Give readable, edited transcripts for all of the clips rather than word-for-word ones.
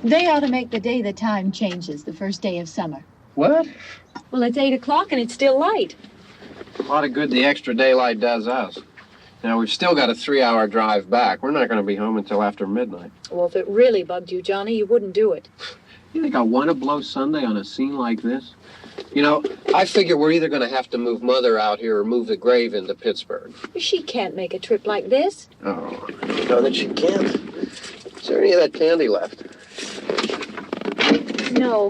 They ought to make the day the time changes, the first day of summer. What? Well, it's 8 o'clock and it's still light. A lot of good the extra daylight does us. Now, we've still got a 3-hour drive back. We're not going to be home until after midnight. Well, if it really bugged you, Johnny, you wouldn't do it. You think I want to blow Sunday on a scene like this? You know, I figure we're either going to have to move Mother out here or move the grave into Pittsburgh. She can't make a trip like this. Oh, you know that she can't. Is there any of that candy left? No.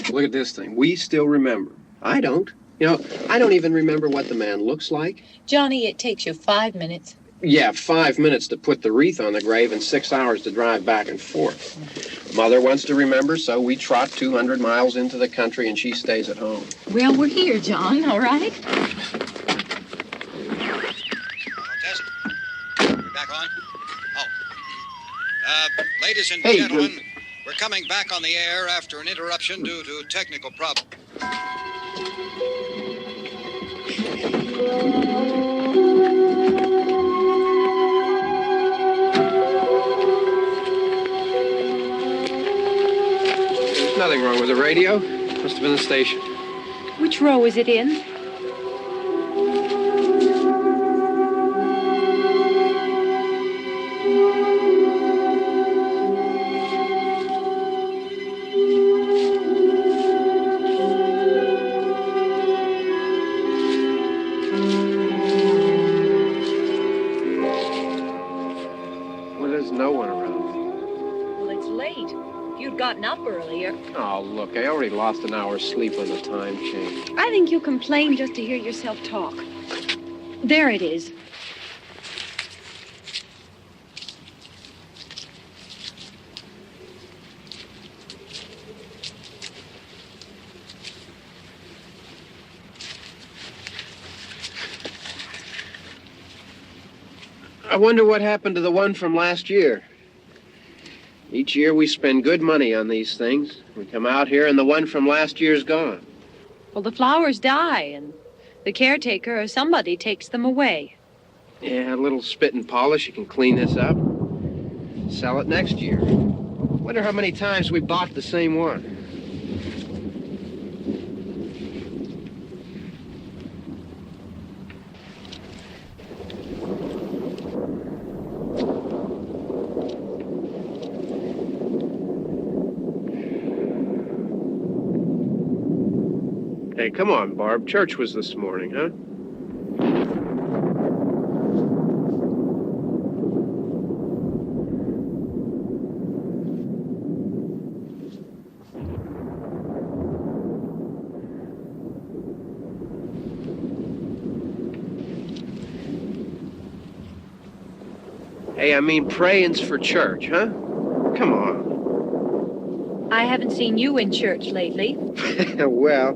Look at this thing. We still remember. I don't. You know, I don't even remember what the man looks like. Johnny, it takes you 5 minutes. Yeah, 5 minutes to put the wreath on the grave and 6 hours to drive back and forth. Mother wants to remember, so we trot 200 miles into the country and she stays at home. Well, we're here, John, all right? Test. We're back on? Oh. Ladies and gentlemen, we're coming back on the air after an interruption due to technical problems. There's nothing wrong with the radio. Must have been the station. Which row is it in? Gotten up earlier. Oh, look, I already lost an hour's sleep on the time change. I think you complain just to hear yourself talk. There it is. I wonder what happened to the one from last year. Each year we spend good money on these things. We come out here and the one from last year's gone. Well, the flowers die and the caretaker or somebody takes them away. Yeah, a little spit and polish. You can clean this up. Sell it next year. Wonder how many times we bought the same one. Hey, come on, Barb. Church was this morning, huh? Hey, I mean, praying's for church, huh? Come on. I haven't seen you in church lately. Well,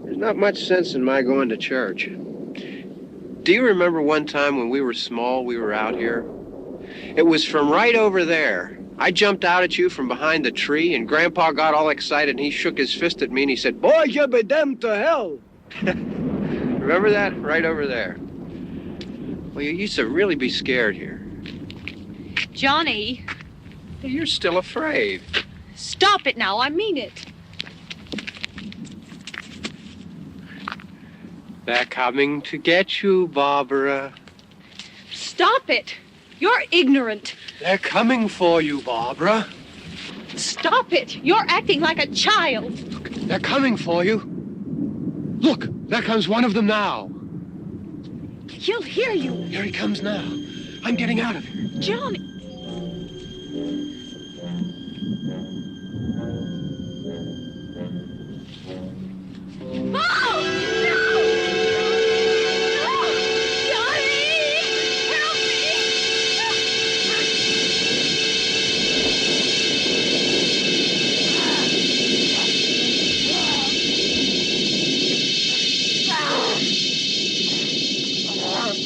there's not much sense in my going to church. Do you remember one time when we were small, we were out here? It was from right over there. I jumped out at you from behind the tree, and Grandpa got all excited, and he shook his fist at me, and he said, "Boy, you be damned to hell." Remember that? Right over there. Well, you used to really be scared here. Johnny, You're still afraid. stop it now. I mean it. They're coming to get you, Barbara. Stop it. You're ignorant. They're coming for you, Barbara. Stop it. You're acting like a child. They're coming for you. Look, there comes one of them now. He'll hear you. Here he comes now. I'm getting out of here. Johnny. Oh! No! No! Johnny! Help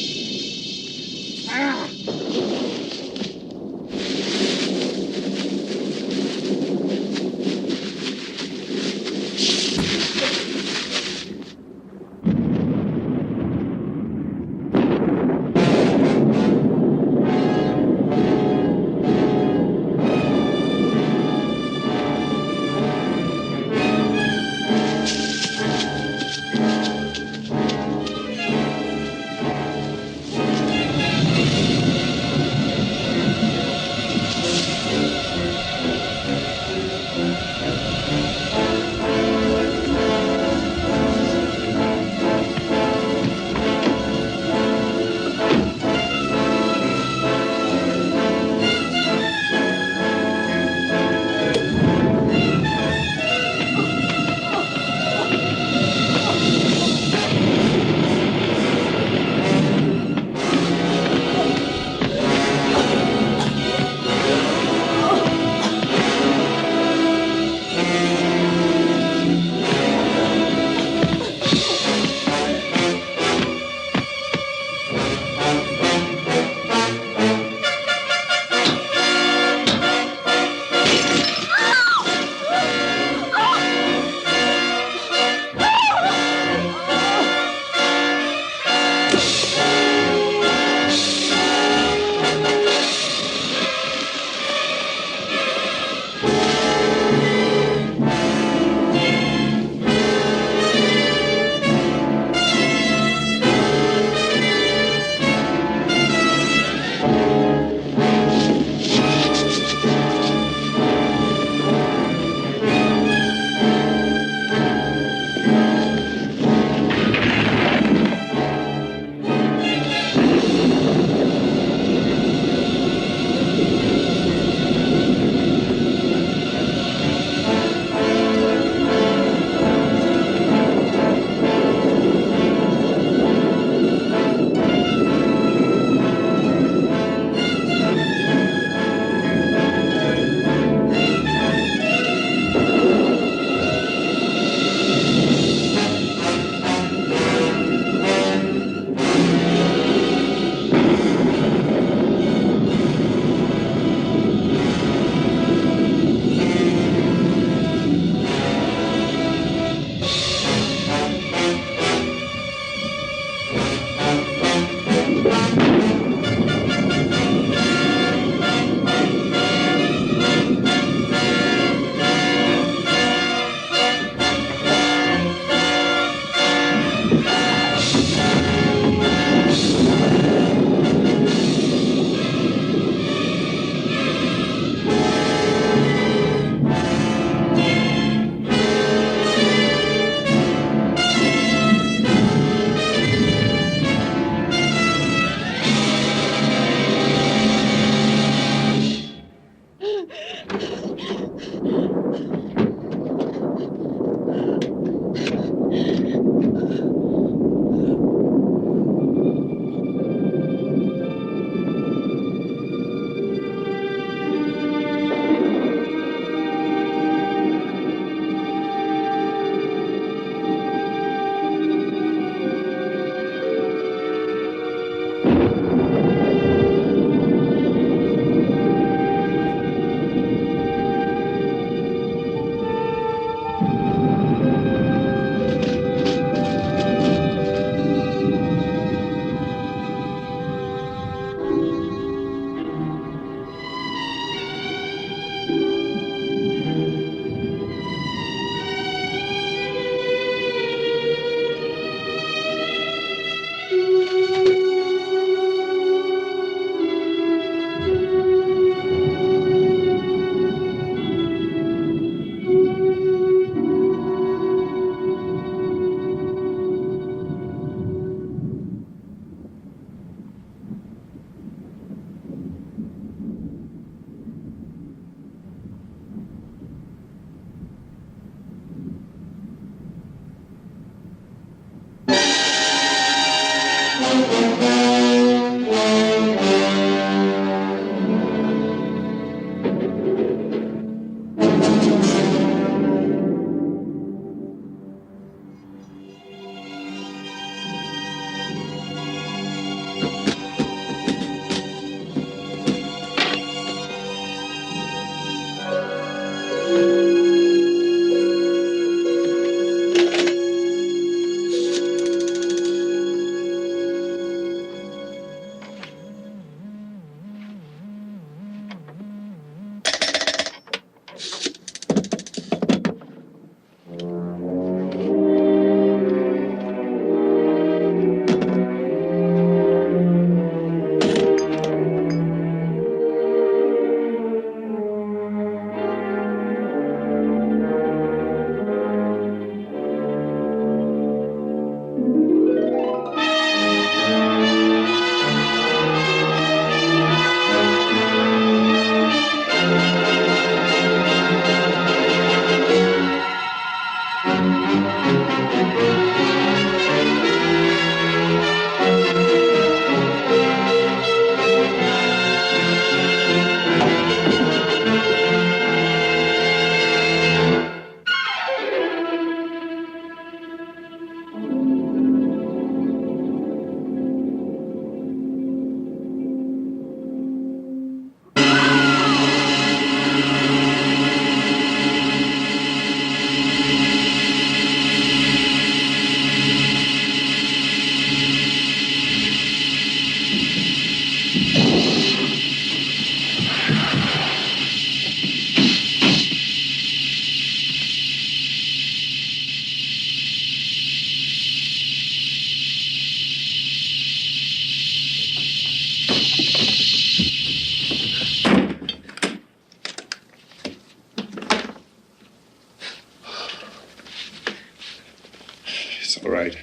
All right.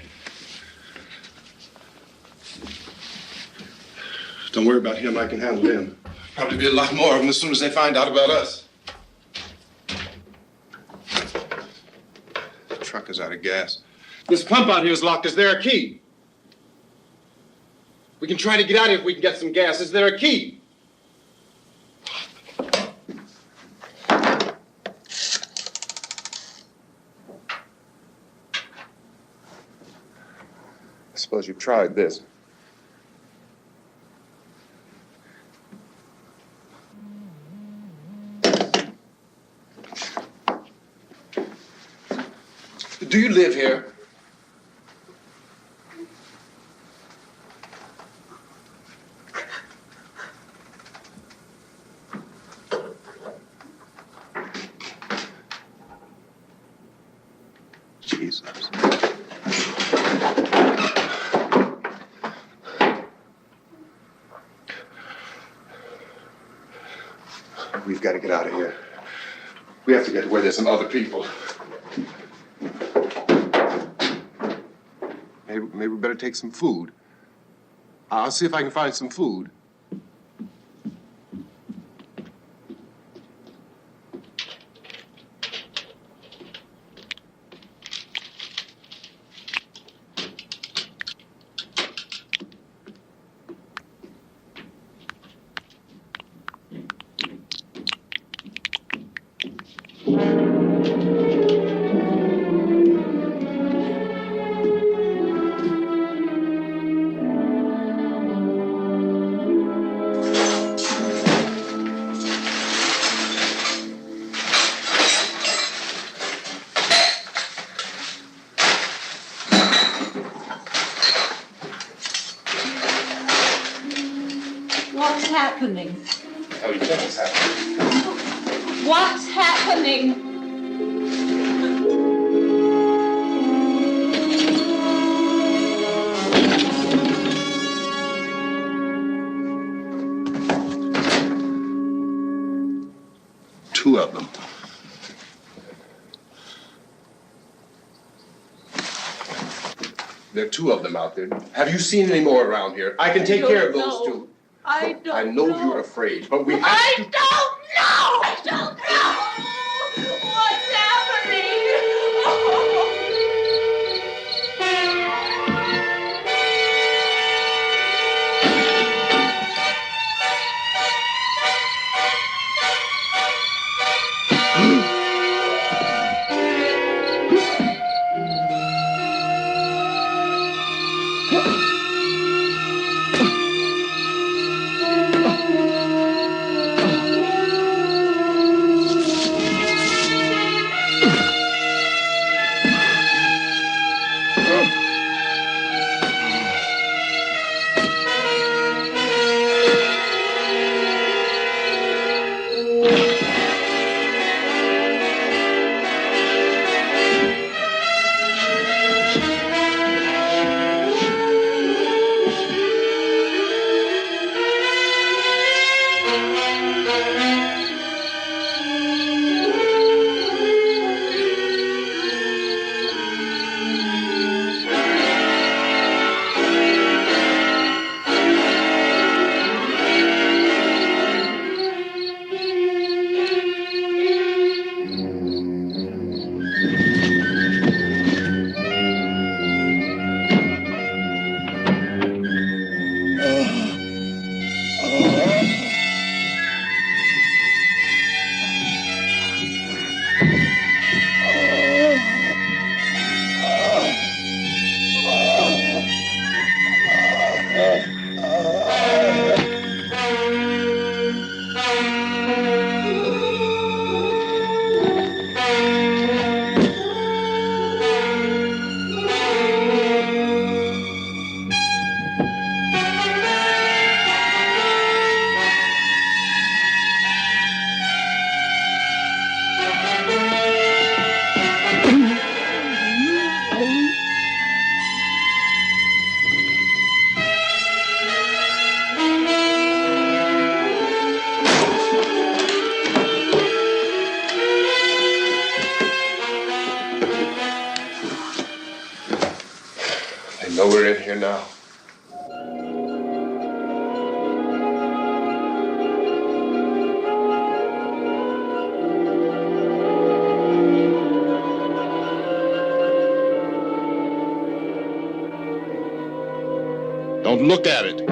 Don't worry about him. I can handle him. Probably be a lot more of them as soon as they find out about us. The truck is out of gas. This pump out here is locked. Is there a key? We can try to get out of here if we can get some gas. Is there a key? I suppose you've tried this. Do you live here? Jesus. We've got to get out of here. We have to get to where there's some other people. Maybe we better take some food. I'll see if I can find some food. What's happening? How do you think it's happening? What's happening? Two of them. There are two of them out there. Have you seen any more around here? I can take care of those two. I don't I know you're afraid, but we have to... I don't know! I don't know! What's happening? I know we're in here now. Don't look at it.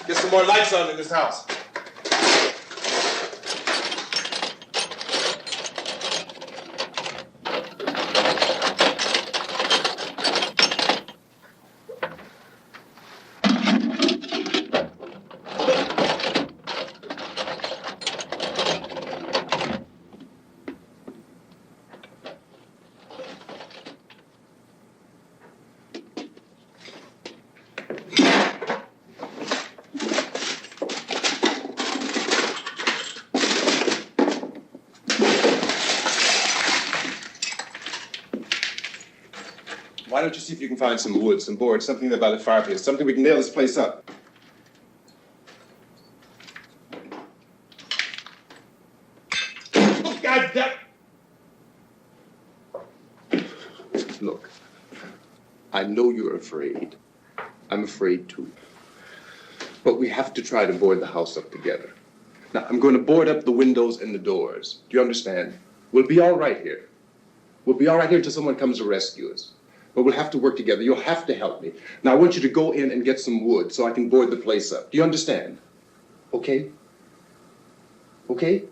Get some more lights on in this house. Why don't you see if you can find some wood, some board, something there by the fireplace, something we can nail this place up. Oh, God damn! Look, I know you're afraid. I'm afraid too. But we have to try to board the house up together. Now, I'm going to board up the windows and the doors. Do you understand? We'll be all right here. We'll be all right here until someone comes to rescue us. But we'll have to work together. You'll have to help me. Now, I want you to go in and get some wood so I can board the place up. Do you understand? Okay? Okay?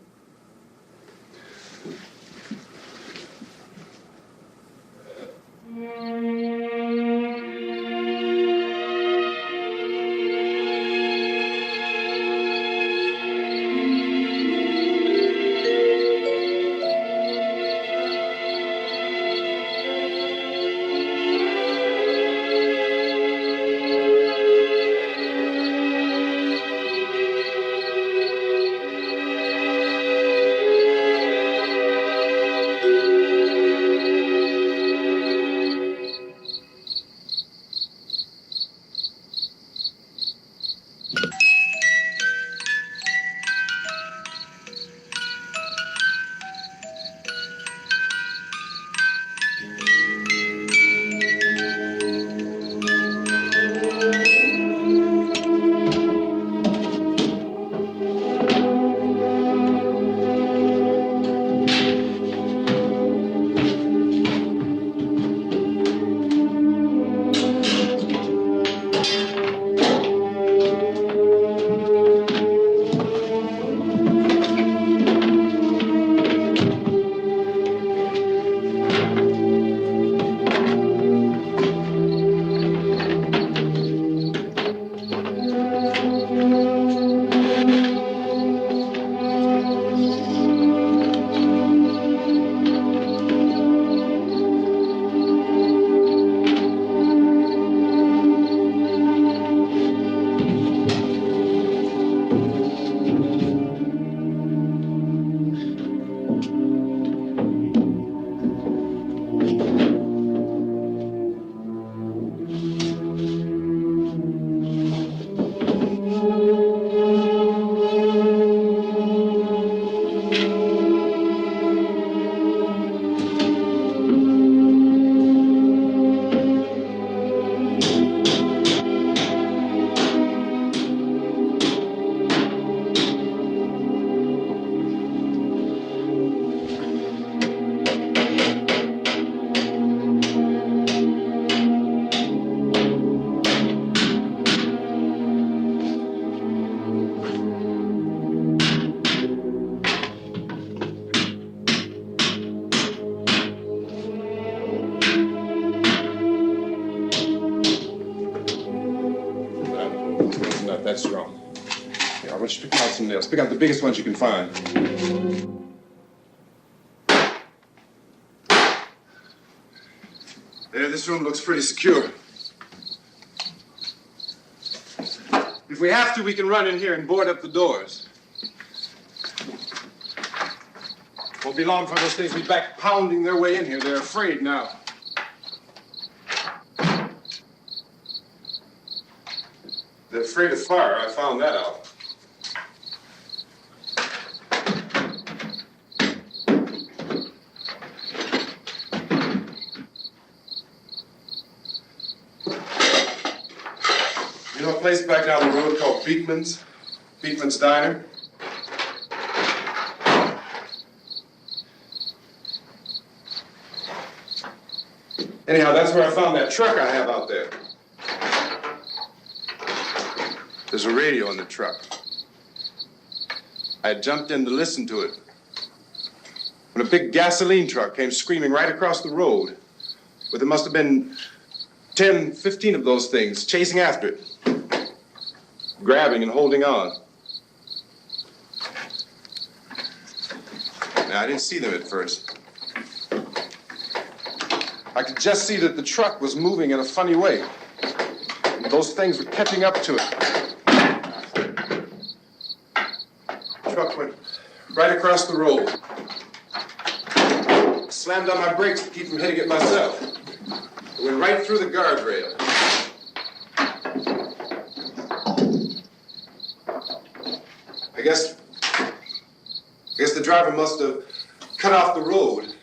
That's wrong. Yeah, I want you to pick out some nails. Pick out the biggest ones you can find. There, this room looks pretty secure. If we have to, we can run in here and board up the doors. Won't be long for those things be back pounding their way in here. They're afraid now. They're afraid of fire. I found that out. You know a place back down the road called Beekman's? Beekman's Diner? Anyhow, that's where I found that truck I have out there. There's a radio in the truck. I had jumped in to listen to it when a big gasoline truck came screaming right across the road. But there must have been 10, 15 of those things chasing after it, grabbing and holding on. Now, I didn't see them at first. I could just see that the truck was moving in a funny way. And those things were catching up to it. The truck went right across the road. I slammed on my brakes to keep from hitting it myself. It went right through the guardrail. I guess the driver must have cut off the road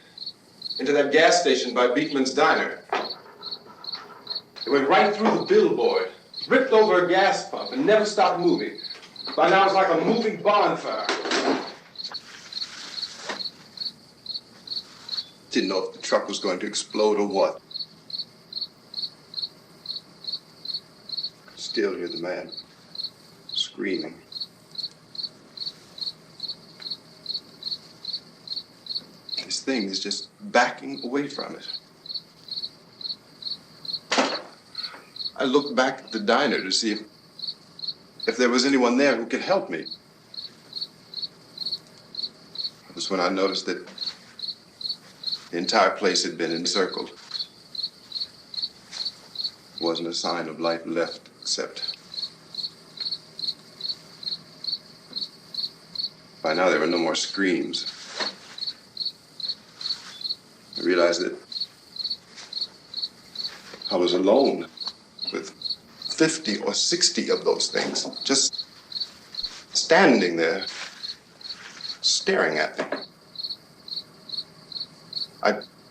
into that gas station by Beekman's Diner. It went right through the billboard, ripped over a gas pump, and never stopped moving. By now, it's like a moving bonfire. Didn't know if the truck was going to explode or what. Still hear the man screaming. This thing is just backing away from it. I looked back at the diner to see if there was anyone there who could help me. It was when I noticed that the entire place had been encircled. There wasn't a sign of life left except by now there were no more screams. I realized that I was alone with 50 or 60 of those things, just standing there, staring at me.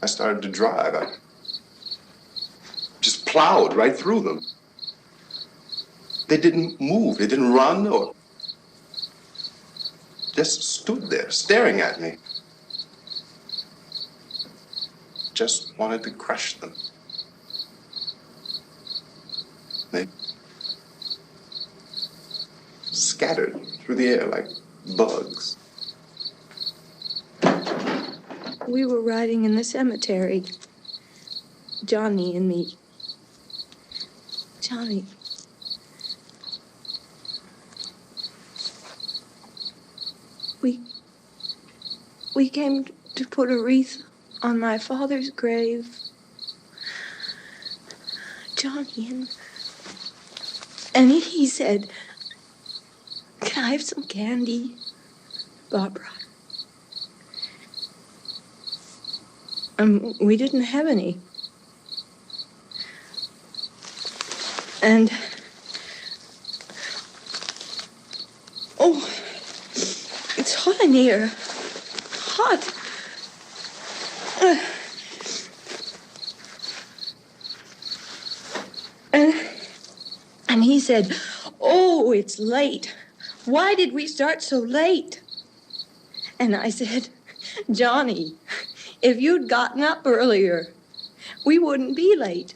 I started to drive. I just plowed right through them. They didn't move. They didn't run or just stood there staring at me. Just wanted to crush them. They scattered through the air like bugs. We were riding in the cemetery, Johnny and me. Johnny. We came to put a wreath on my father's grave. Johnny, and he said, "Can I have some candy, Barbara?" We didn't have any. And, oh, it's hot in here. Hot. And he said, "Oh, it's late. Why did we start so late?" And I said, "Johnny, if you'd gotten up earlier, we wouldn't be late."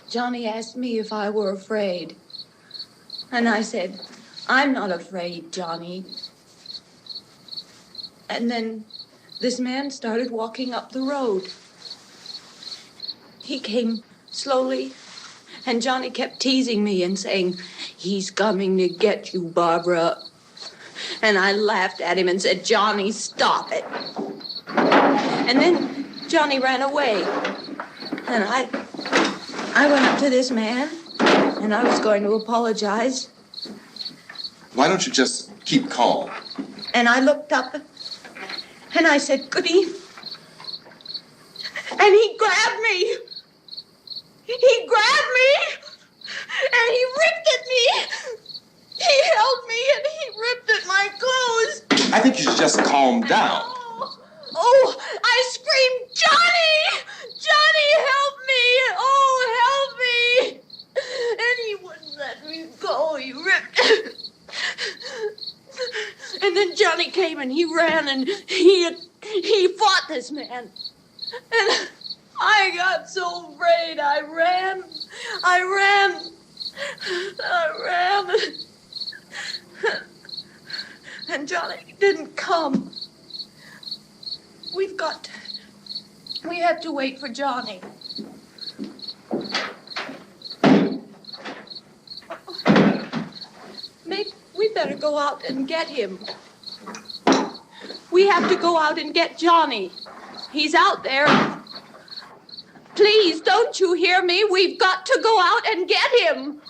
Johnny asked me if I were afraid. And I said, "I'm not afraid, Johnny." And then this man started walking up the road. He came slowly, and Johnny kept teasing me and saying, "He's coming to get you, Barbara." And I laughed at him and said, "Johnny, stop it." And then Johnny ran away. And I went up to this man, and I was going to apologize. Why don't you just keep calm? And I looked up, and I said, "Good evening." And he grabbed me. He grabbed me, and he ripped at me. He held me, and he ripped at my clothes. I think you should just calm down. Oh, I screamed, "Johnny! Johnny, help me! Oh, help me!" And he wouldn't let me go. He ripped. And then Johnny came and he ran and he fought this man. And I got so afraid. I ran. And Johnny didn't come. We have to wait for Johnny. Maybe we better go out and get him. We have to go out and get Johnny. He's out there. Please, don't you hear me? We've got to go out and get him.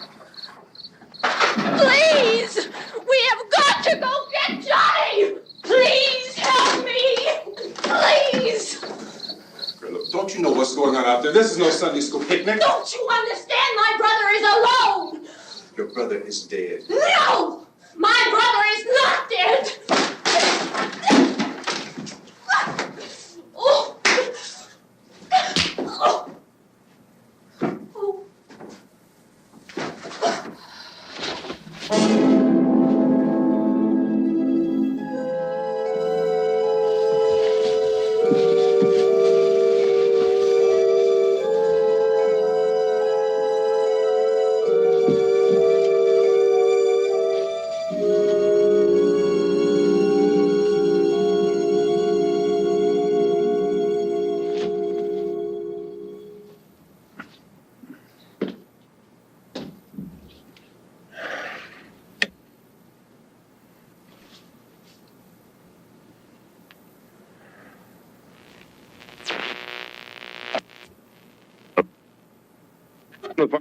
Please! We have got to go get Johnny! Please help me! Please! For look, don't you know what's going on out there? This is no Sunday school picnic. Don't you understand? My brother is alone. Your brother is dead. No! My brother is not dead. Oh. Oh.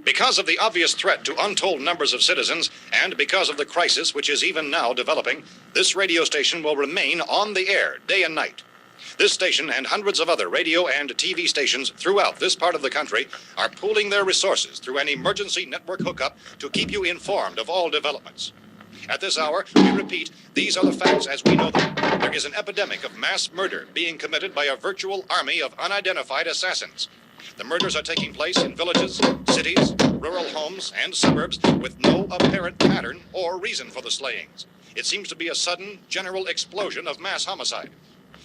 Because of the obvious threat to untold numbers of citizens, and because of the crisis which is even now developing, this radio station will remain on the air day and night. This station and hundreds of other radio and TV stations throughout this part of the country are pooling their resources through an emergency network hookup to keep you informed of all developments. At this hour, we repeat, these are the facts as we know them. There is an epidemic of mass murder being committed by a virtual army of unidentified assassins. The murders are taking place in villages, cities, rural homes, and suburbs with no apparent pattern or reason for the slayings. It seems to be a sudden, general explosion of mass homicide.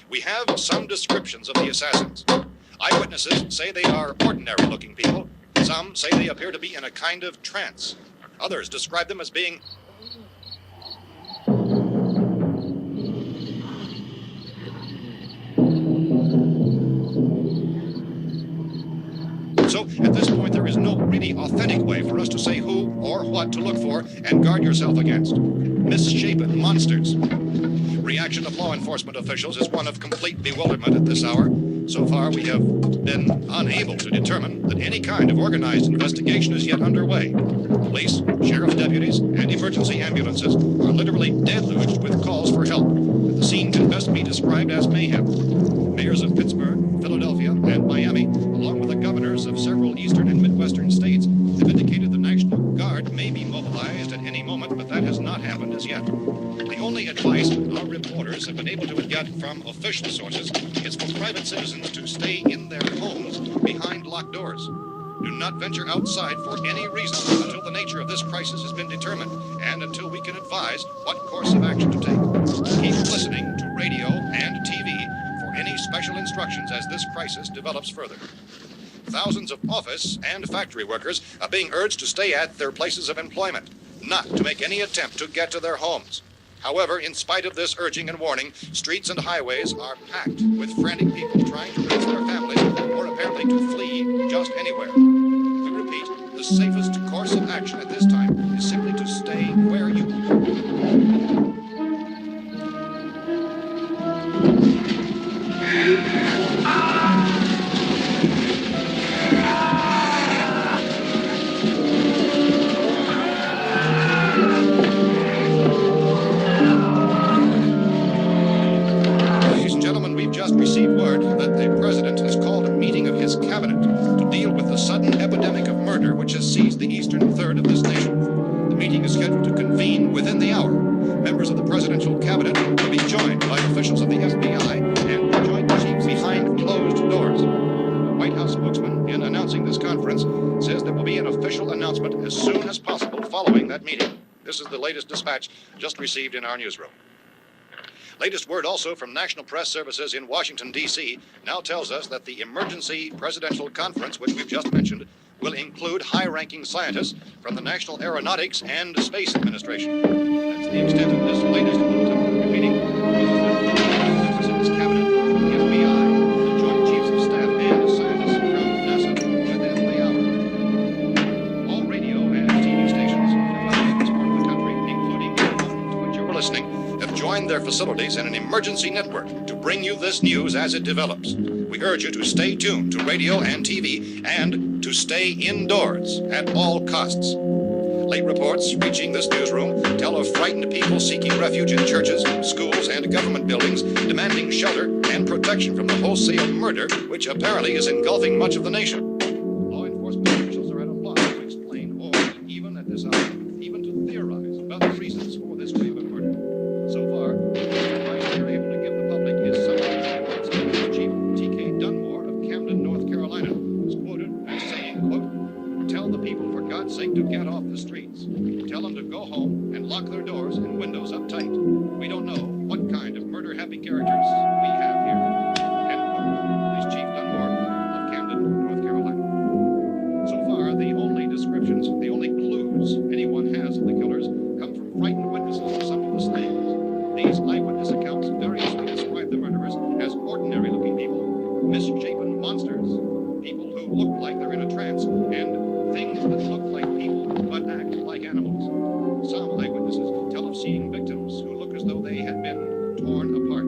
We have some descriptions of the assassins. Eyewitnesses say they are ordinary-looking people. Some say they appear to be in a kind of trance. Others describe them as being So, at this point, there is no really authentic way for us to say who or what to look for and guard yourself against. Misshapen monsters. Reaction of law enforcement officials is one of complete bewilderment at this hour. So far, we have been unable to determine that any kind of organized investigation is yet underway. Police, sheriff's deputies, and emergency ambulances are literally deluged with calls for help. The scene can best be described as mayhem. Mayors of Pittsburgh, Philadelphia, and Miami, along with the governors of several eastern and midwestern states, have indicated the National Guard may be mobilized at any moment, but that has not happened as yet. The only advice our reporters have been able to get from official sources is for private citizens to stay in their homes behind locked doors. Do not venture outside for any reason until the nature of this crisis has been determined and until we can advise what course of action to take. Keep listening to radio and TV for any special instructions as this crisis develops further. Thousands of office and factory workers are being urged to stay at their places of employment, not to make any attempt to get to their homes. However, in spite of this urging and warning, streets and highways are packed with frantic people trying to raise their families or apparently to flee just anywhere. We repeat, the safest course of action at this time is simply to stay where you received word that the president has called a meeting of his cabinet to deal with the sudden epidemic of murder which has seized the eastern third of this nation. The meeting is scheduled to convene within the hour. Members of the presidential cabinet will be joined by officials of the FBI and joint chiefs behind closed doors. The White House spokesman, in announcing this conference, says there will be an official announcement as soon as possible following that meeting. This is the latest dispatch just received in our newsroom. Latest word also from National Press Services in Washington, D.C. now tells us that the emergency presidential conference, which we've just mentioned, will include high-ranking scientists from the National Aeronautics and Space Administration. That's the extent of this latest bulletin. Repeating, members of his cabinet, the FBI, the Joint Chiefs of Staff, and scientists from NASA within the hour. All radio and TV stations throughout this part of the country, including the one to which you were listening, have joined their facilities in an emergency network to bring you this news as it develops. We urge you to stay tuned to radio and TV and to stay indoors at all costs. Late reports reaching this newsroom tell of frightened people seeking refuge in churches, schools, and government buildings, demanding shelter and protection from the wholesale murder which apparently is engulfing much of the nation. Law enforcement officials are at a loss to explain or, even at this hour, even to theorize about the reasons for this wave of murder. So far, the advice they're able to give the public is some Chief T.K. Dunmore of Camden, North Carolina, is quoted as saying, quote, "Tell the people, for God's sake, to get off the streets. Tell them to go home and lock their doors and windows up tight. We don't know what kind of murder-happy characters we have here." End quote. This Chief Dunmore of Camden, North Carolina. So far, the only descriptions, the only clues anyone has of the killers come from frightened witnesses of some of the slayings. These eyewitness accounts variously describe the murderers as ordinary-looking people, misshapen monsters, people who look like they're in a trance, and things that look like people but act like animals. Some eyewitnesses tell of seeing victims who look as though they had been torn apart.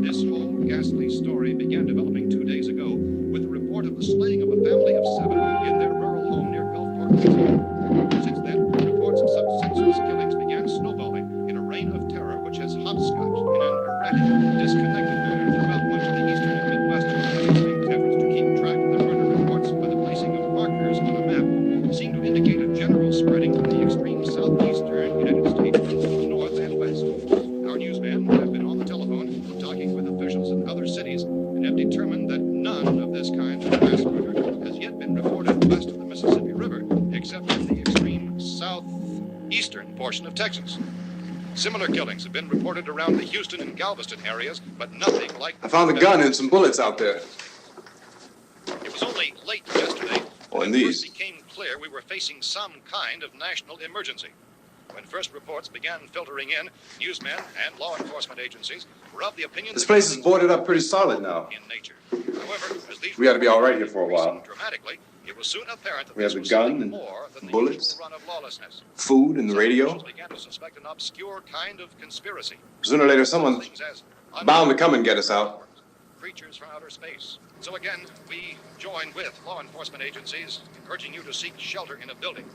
This whole ghastly story began developing 2 days ago with the report of the slaying of a family of 7 in their rural home near Gulfport, Mexico. Since then, reports of such senseless killings began snowballing in a reign of terror which has hopscotched in an erratic, disconnected manner throughout much of the eastern and midwestern United States. Efforts to keep track of the murder reports by the placing of markers on a map seem to indicate a general spreading from the extreme southeastern United States to the north and west. Our newsmen have been on the telephone talking with officials in other cities and have determined that none of this kind of mass murder has yet been reported west of the Mississippi River, except in the extreme southeastern portion of Texas. Similar killings have been reported around the Houston and Galveston areas, but nothing like... I found a gun and some bullets out there. It was only late yesterday Oh, that and it these. first became clear we were facing some kind of national emergency. When first reports began filtering in, newsmen and law enforcement agencies were of the opinion This that place is nothing boarded up pretty solid now. in nature. However, as these We ought to be all right reports here for a while. increased dramatically, it was soon apparent that We have this the was gun something and more than the bullets, usual run of lawlessness. Food and the Some radio. officials began to suspect an obscure kind of conspiracy. Sooner or later, someone's Things as bound to come and get us out. creatures from outer space. So again, we join with law enforcement agencies in urging you to seek shelter in a building.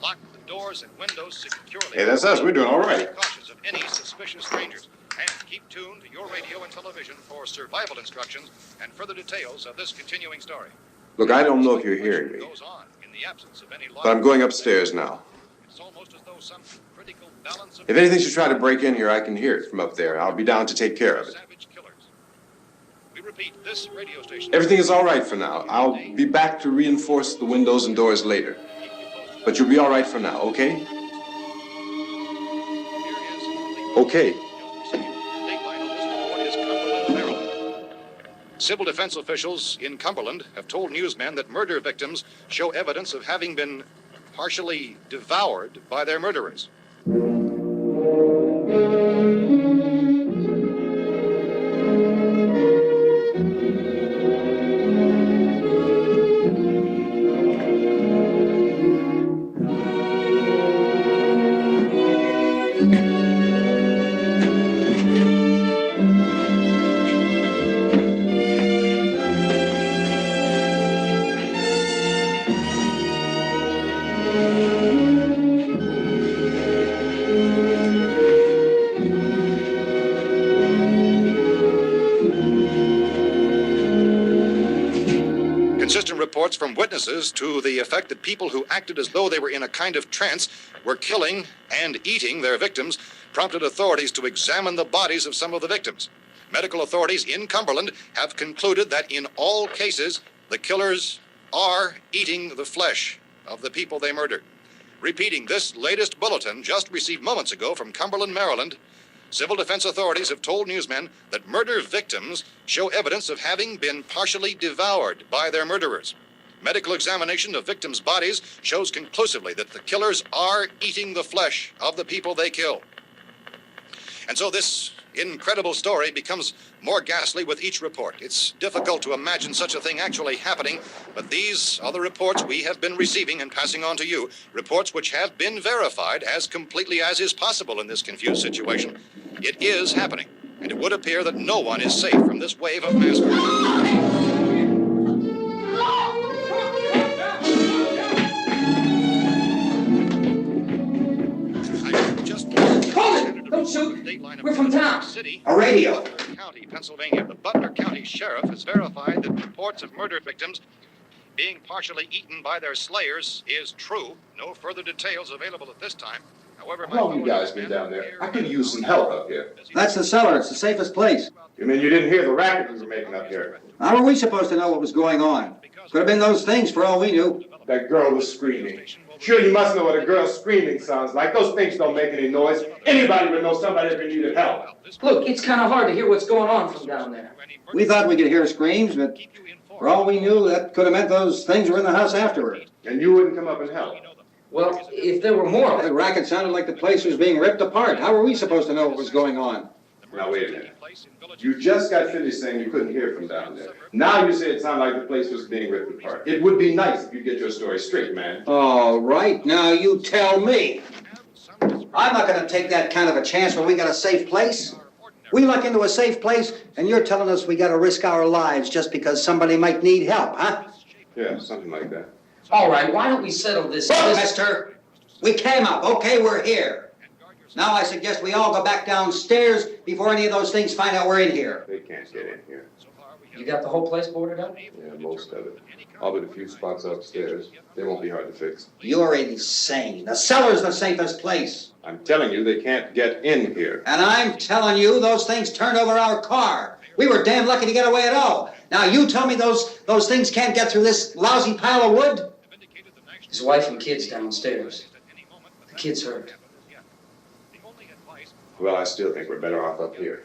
Lock the doors and windows securely. Hey, that's us. We're doing all right. Be cautious of any suspicious strangers. And keep tuned to your radio and television for survival instructions and further details of this continuing story. Look, I don't know if you're hearing me, Goes on in the absence of any but I'm going upstairs now. It's almost as though some critical balance of If anything should try to break in here, I can hear it from up there. I'll be down to take care of it. savage killers. We repeat, this radio station. Everything is all right for now. I'll be back to reinforce the windows and doors later. But you'll be all right for now, okay? Okay. Dateline on this report is Cumberland, Maryland. Civil defense officials in Cumberland have told newsmen that murder victims show evidence of having been partially devoured by their murderers. Consistent reports from witnesses to the effect that people who acted as though they were in a kind of trance were killing and eating their victims prompted authorities to examine the bodies of some of the victims. Medical authorities in Cumberland have concluded that in all cases, the killers are eating the flesh of the people they murdered. Repeating this latest bulletin just received moments ago from Cumberland, Maryland, civil defense authorities have told newsmen that murder victims show evidence of having been partially devoured by their murderers. Medical examination of victims' bodies shows conclusively that the killers are eating the flesh of the people they kill. And so this incredible story becomes more ghastly with each report. It's difficult to imagine such a thing actually happening, but these are the reports we have been receiving and passing on to you, reports which have been verified as completely as is possible in this confused situation. It is happening, and it would appear that no one is safe from this wave of mass murder. A radio. County, Pennsylvania. The Butler County Sheriff has verified that reports of murder victims being partially eaten by their slayers is true. No further details available at this time. However, How long you guys been down there? I could use some help up here. That's the cellar. It's the safest place. You mean you didn't hear the racket we were making up here? How were we supposed to know what was going on? Could have been those things for all we knew. That girl was screaming. Sure, you must know what a girl screaming sounds like. Those things don't make any noise. Anybody would know somebody ever needed help. Look, it's kind of hard to hear what's going on from down there. We thought we could hear screams, but for all we knew, that could have meant those things were in the house afterward. And you wouldn't come up and help. Well, if there were more... The racket sounded like the place was being ripped apart. How were we supposed to know what was going on? Now, wait a minute. You just got finished saying you couldn't hear from down there. Now you say it sounded like the place was being ripped apart. It would be nice if you get your story straight, man. All right, now you tell me. I'm not going to take that kind of a chance when we got a safe place. We luck into a safe place, and you're telling us we got to risk our lives just because somebody might need help, huh? Yeah, something like that. All right, why don't we settle this... Look, mister, we came up. Okay, we're here. Now I suggest we all go back downstairs before any of those things find out we're in here. They can't get in here. You got the whole place boarded up? Yeah, most of it. All but a few spots upstairs. They won't be hard to fix. You're insane. The cellar's the safest place. I'm telling you, they can't get in here. And I'm telling you, those things turned over our car. We were damn lucky to get away at all. Now you tell me those things can't get through this lousy pile of wood? His wife and kids downstairs. The kid's hurt. Well, I still think we're better off up here.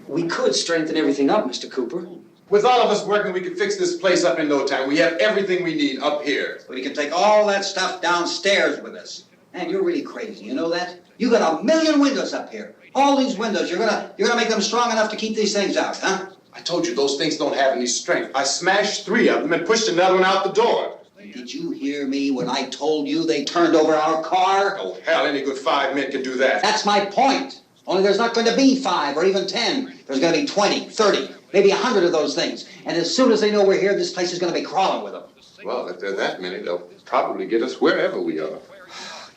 We could strengthen everything up, Mr. Cooper. With all of us working, we could fix this place up in no time. We have everything we need up here. We can take all that stuff downstairs with us. Man, you're really crazy, you know that? You got 1 million windows up here. All these windows, you're gonna make them strong enough to keep these things out, huh? I told you those things don't have any strength. I smashed 3 of them and pushed another one out the door. Did you hear me when I told you they turned over our car? Oh, hell, any good 5 men can do that. That's my point. Only there's not going to be 5 or even 10. There's going to be 20, 30, maybe 100 of those things. And as soon as they know we're here, this place is going to be crawling with them. Well, if there are that many, they'll probably get us wherever we are.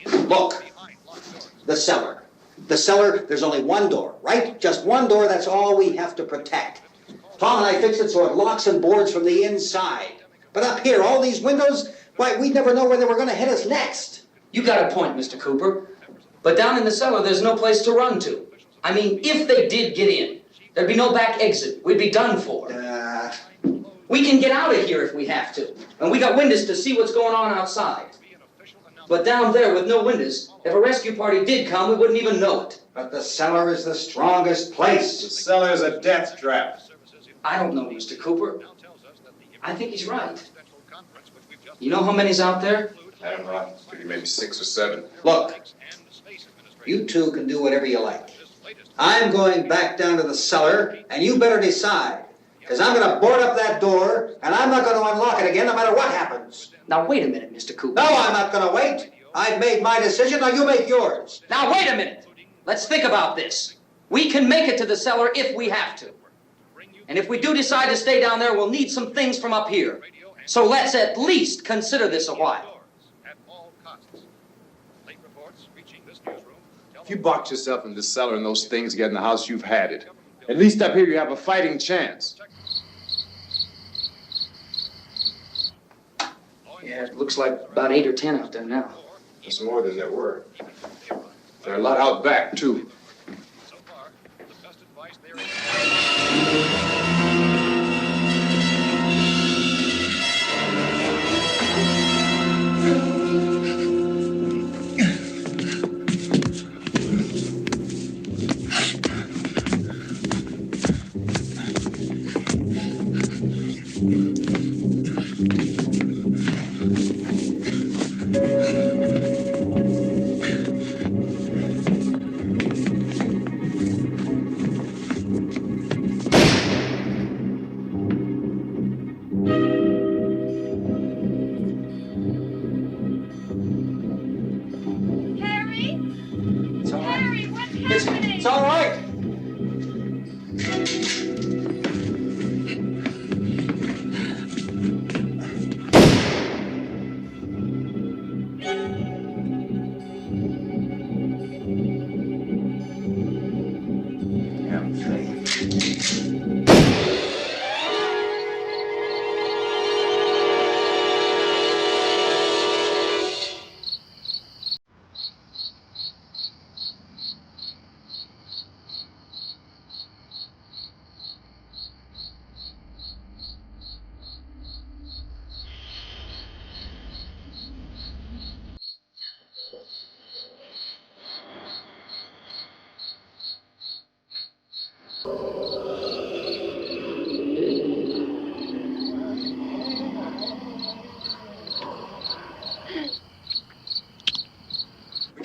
Look, the cellar. The cellar, there's only one door, right? Just one door, that's all we have to protect. Tom and I fixed it so it locks and boards from the inside. But up here, all these windows, why, we'd never know where they were going to hit us next. You got a point, Mr. Cooper. But down in the cellar, there's no place to run to. I mean, if they did get in, there'd be no back exit. We'd be done for. We can get out of here if we have to. And we got windows to see what's going on outside. But down there with no windows, if a rescue party did come, we wouldn't even know it. But the cellar is the strongest place. The cellar is a death trap. I don't know, Mr. Cooper. I think he's right. You know how many's out there? I don't know. Maybe 6 or 7. Look, you two can do whatever you like. I'm going back down to the cellar, and you better decide. Because I'm going to board up that door, and I'm not going to unlock it again no matter what happens. Now, wait a minute, Mr. Cooper. No, I'm not going to wait. I've made my decision, now you make yours. Now, wait a minute. Let's think about this. We can make it to the cellar if we have to. And if we do decide to stay down there, we'll need some things from up here. So let's at least consider this a while. If you box yourself in the cellar and those things get in the house, you've had it. At least up here you have a fighting chance. Yeah, it looks like about 8 or 10 out there now. There's more than there were. There are a lot out back, too. It's all right.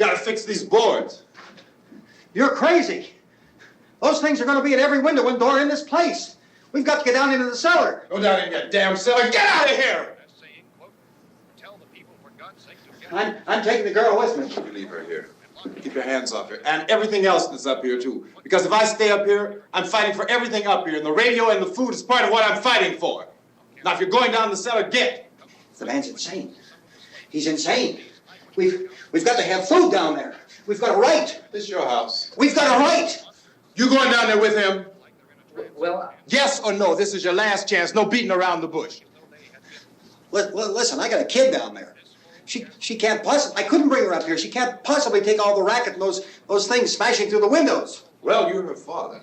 gotta fix these boards. You're crazy. Those things are going to be at every window and door in this place. We've got to get down into the cellar. Go down in that damn cellar. Get out of here! I'm taking the girl with me. You leave her here. Keep your hands off her. And everything else that's up here, too. Because if I stay up here, I'm fighting for everything up here. And the radio and the food is part of what I'm fighting for. Now, if you're going down the cellar, get. The man's insane. He's insane. We've got to have food down there. We've got a right. This is your house. We've got a right. You going down there with him? Well, Yes or no? This is your last chance. No beating around the bush. Listen, I got a kid down there. She can't possibly. I couldn't bring her up here. She can't possibly take all the racket and those things smashing through the windows. Well, you're her father.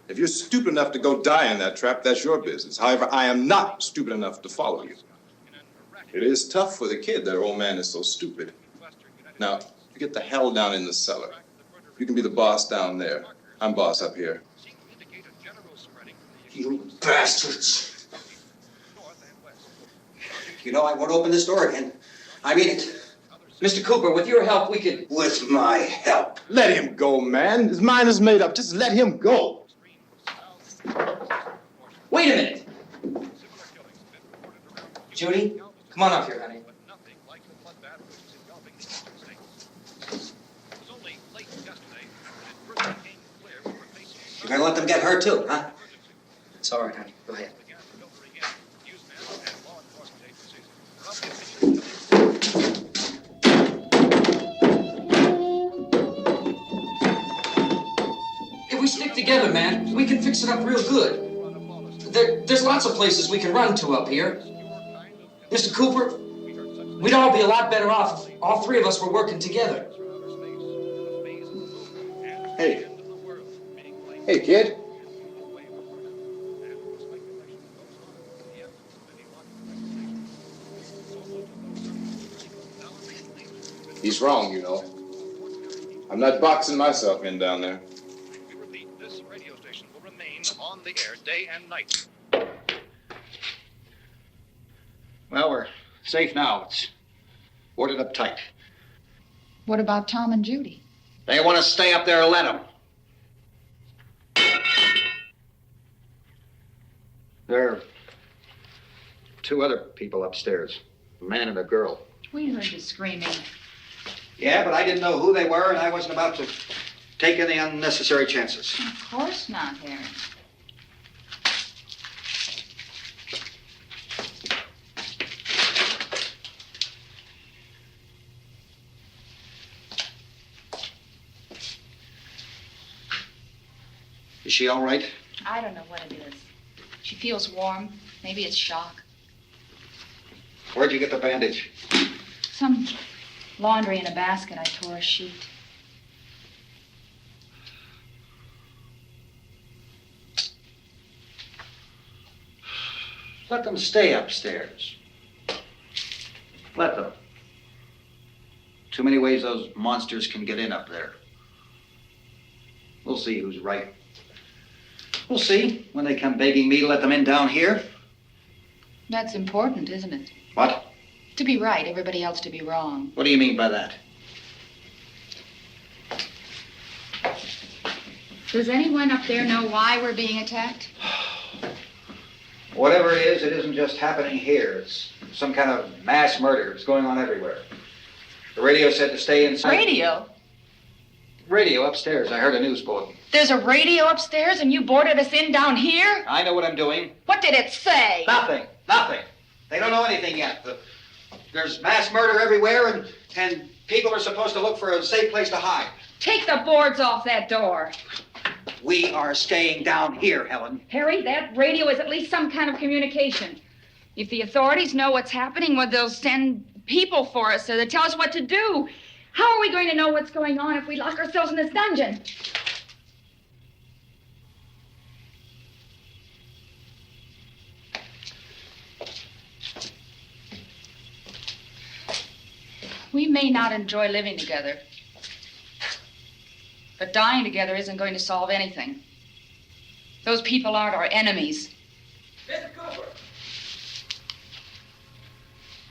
If you're stupid enough to go die in that trap, that's your business. However, I am not stupid enough to follow you. It is tough for the kid that her old man is so stupid. Now, you get the hell down in the cellar. You can be the boss down there. I'm boss up here. You bastards. You know I won't open this door again. I mean it. Mr. Cooper, with your help, we could... With my help. Let him go, man. His mind is made up. Just let him go. Wait a minute. Judy, come on up here, honey. You're going to let them get hurt too, huh? It's all right, honey. Go ahead. If we stick together, man, we can fix it up real good. There's lots of places we can run to up here. Mr. Cooper, we'd all be a lot better off if all three of us were working together. Hey. Hey, kid. He's wrong, you know. I'm not boxing myself in down there. We repeat, this radio station will remain on the air day and night. Well, we're safe now. It's boarded up tight. What about Tom and Judy? They want to stay up there, let them. There are two other people upstairs, a man and a girl. We heard you screaming. Yeah, but I didn't know who they were, and I wasn't about to take any unnecessary chances. Of course not, Harry. Is she all right? I don't know what it is. She feels warm. Maybe it's shock. Where'd you get the bandage? Some laundry in a basket. I tore a sheet. Let them stay upstairs. Let them. Too many ways those monsters can get in up there. We'll see who's right. We'll see when they come begging me to let them in down here. That's important, isn't it? What? To be right, everybody else to be wrong. What do you mean by that? Does anyone up there know why we're being attacked? Whatever it isn't just happening here. It's some kind of mass murder. It's going on everywhere. The radio said to stay inside. Radio? Radio upstairs. I heard a news bulletin. There's a radio upstairs and you boarded us in down here? I know what I'm doing. What did it say? Nothing. They don't know anything yet. There's mass murder everywhere, and people are supposed to look for a safe place to hide. Take the boards off that door. We are staying down here, Helen. Harry, that radio is at least some kind of communication. If the authorities know what's happening, well, they'll send people for us so they tell us what to do. How are we going to know what's going on if we lock ourselves in this dungeon? We may not enjoy living together, but dying together isn't going to solve anything. Those people aren't our enemies. Mr. Cooper!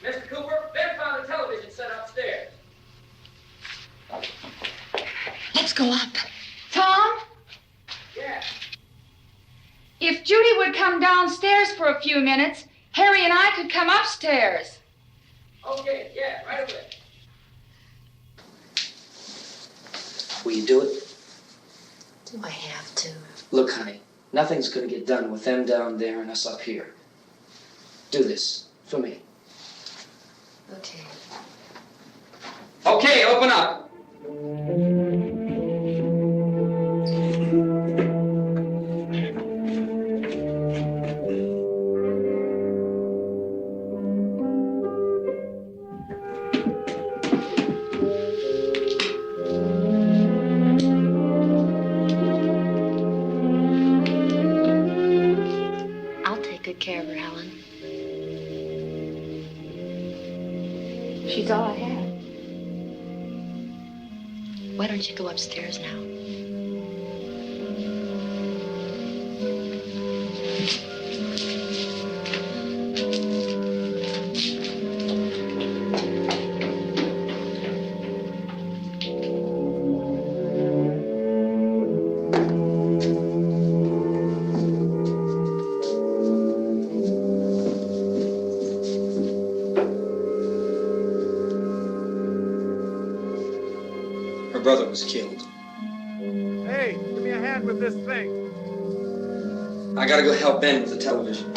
Mr. Cooper, Ben found a television set upstairs. for a few minutes, Harry and I could come upstairs. Okay, yeah, right away. Will you do it? Do I have to? Look, honey, nothing's gonna get done with them down there and us up here. Do this for me. Okay. Okay, open up. I'll take good care of her, Helen. She's all I have. Why don't you go upstairs now? Her brother was killed. Hey, give me a hand with this thing. I gotta go help Ben with the television.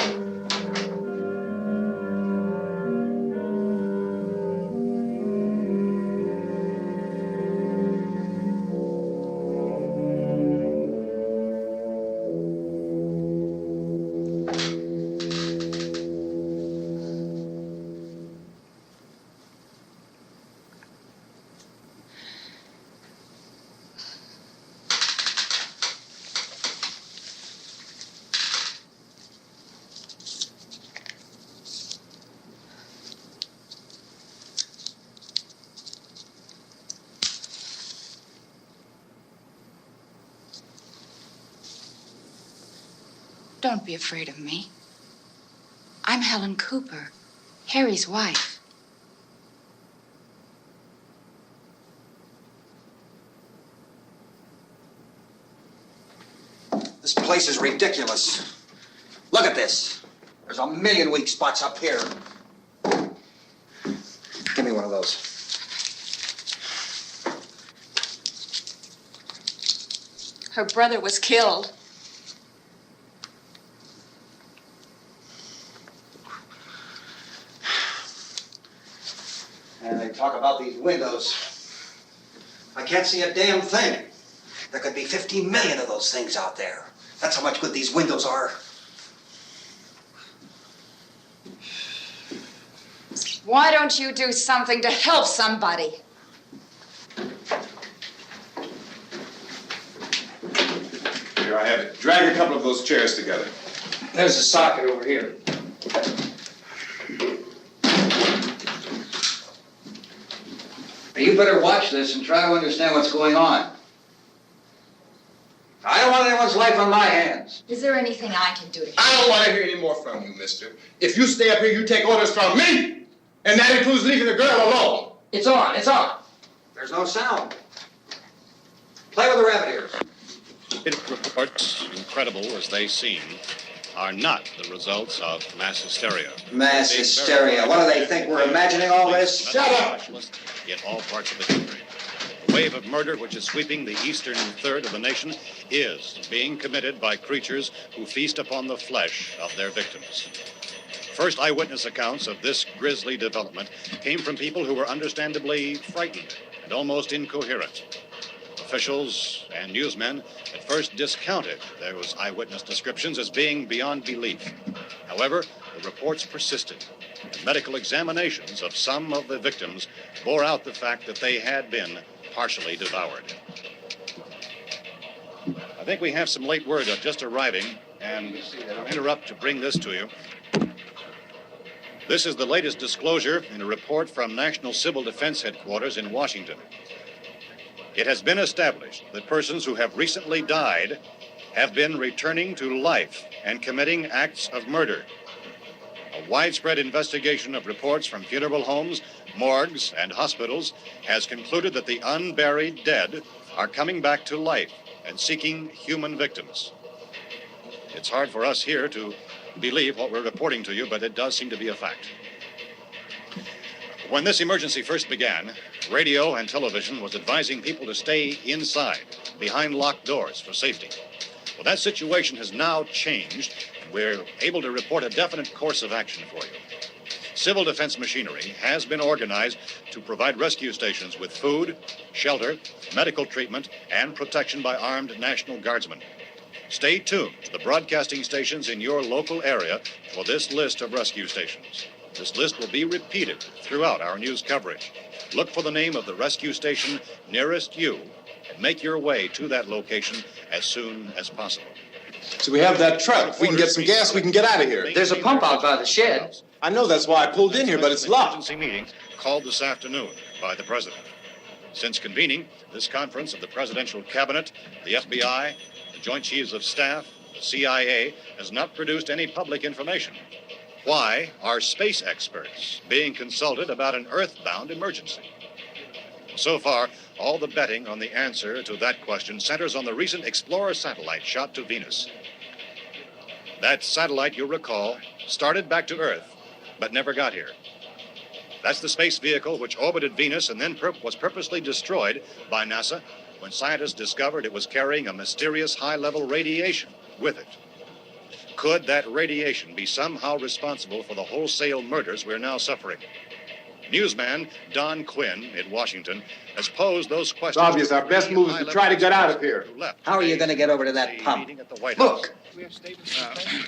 Don't be afraid of me. I'm Helen Cooper, Harry's wife. This place is ridiculous. Look at this. There's a million weak spots up here. Give me one of those. Her brother was killed. And they talk about these windows. I can't see a damn thing. There could be 50 million of those things out there. That's how much good these windows are. Why don't you do something to help somebody? Here, I have it. Drag a couple of those chairs together. There's a socket over here. You better watch this and try to understand what's going on. I don't want anyone's life on my hands. Is there anything I can do to help? I don't want to hear any more from you, mister. If you stay up here, you take orders from me. And that includes leaving the girl alone. It's on, it's on. There's no sound. Play with the rabbit ears. Reports, incredible as they seem, are not the results of mass hysteria. Mass hysteria. What do they think? We're imagining all this? Shut up! In all parts of the country. The wave of murder which is sweeping the eastern third of the nation is being committed by creatures who feast upon the flesh of their victims. First eyewitness accounts of this grisly development came from people who were understandably frightened and almost incoherent. Officials and newsmen at first discounted those eyewitness descriptions as being beyond belief. However, the reports persisted. And medical examinations of some of the victims bore out the fact that they had been partially devoured. I think we have some late word just arriving, and I'll interrupt to bring this to you. This is the latest disclosure in a report from National Civil Defense Headquarters in Washington. It has been established that persons who have recently died have been returning to life and committing acts of murder. A widespread investigation of reports from funeral homes, morgues, and hospitals has concluded that the unburied dead are coming back to life and seeking human victims. It's hard for us here to believe what we're reporting to you, but it does seem to be a fact. When this emergency first began, radio and television was advising people to stay inside, behind locked doors for safety. Well, that situation has now changed, and we're able to report a definite course of action for you. Civil defense machinery has been organized to provide rescue stations with food, shelter, medical treatment, and protection by armed National Guardsmen. Stay tuned to the broadcasting stations in your local area for this list of rescue stations. This list will be repeated throughout our news coverage. Look for the name of the rescue station nearest you and make your way to that location as soon as possible. So we have that truck. If we can get some gas, we can get out of here. There's a pump out by the shed. I know, that's why I pulled in here, but it's locked. Emergency meeting called this afternoon by the president. Since convening this conference of the presidential cabinet, the FBI, the Joint Chiefs of Staff, the CIA has not produced any public information. Why are space experts being consulted about an earthbound emergency? So far, all the betting on the answer to that question centers on the recent Explorer satellite shot to Venus. That satellite, you'll recall, started back to Earth, but never got here. That's the space vehicle which orbited Venus and then was purposely destroyed by NASA when scientists discovered it was carrying a mysterious high-level radiation with it. Could that radiation be somehow responsible for the wholesale murders we're now suffering? Newsman Don Quinn in Washington has posed those questions. It's obvious our best move is to try to get out of here. How are you going to get over to that pump? Look!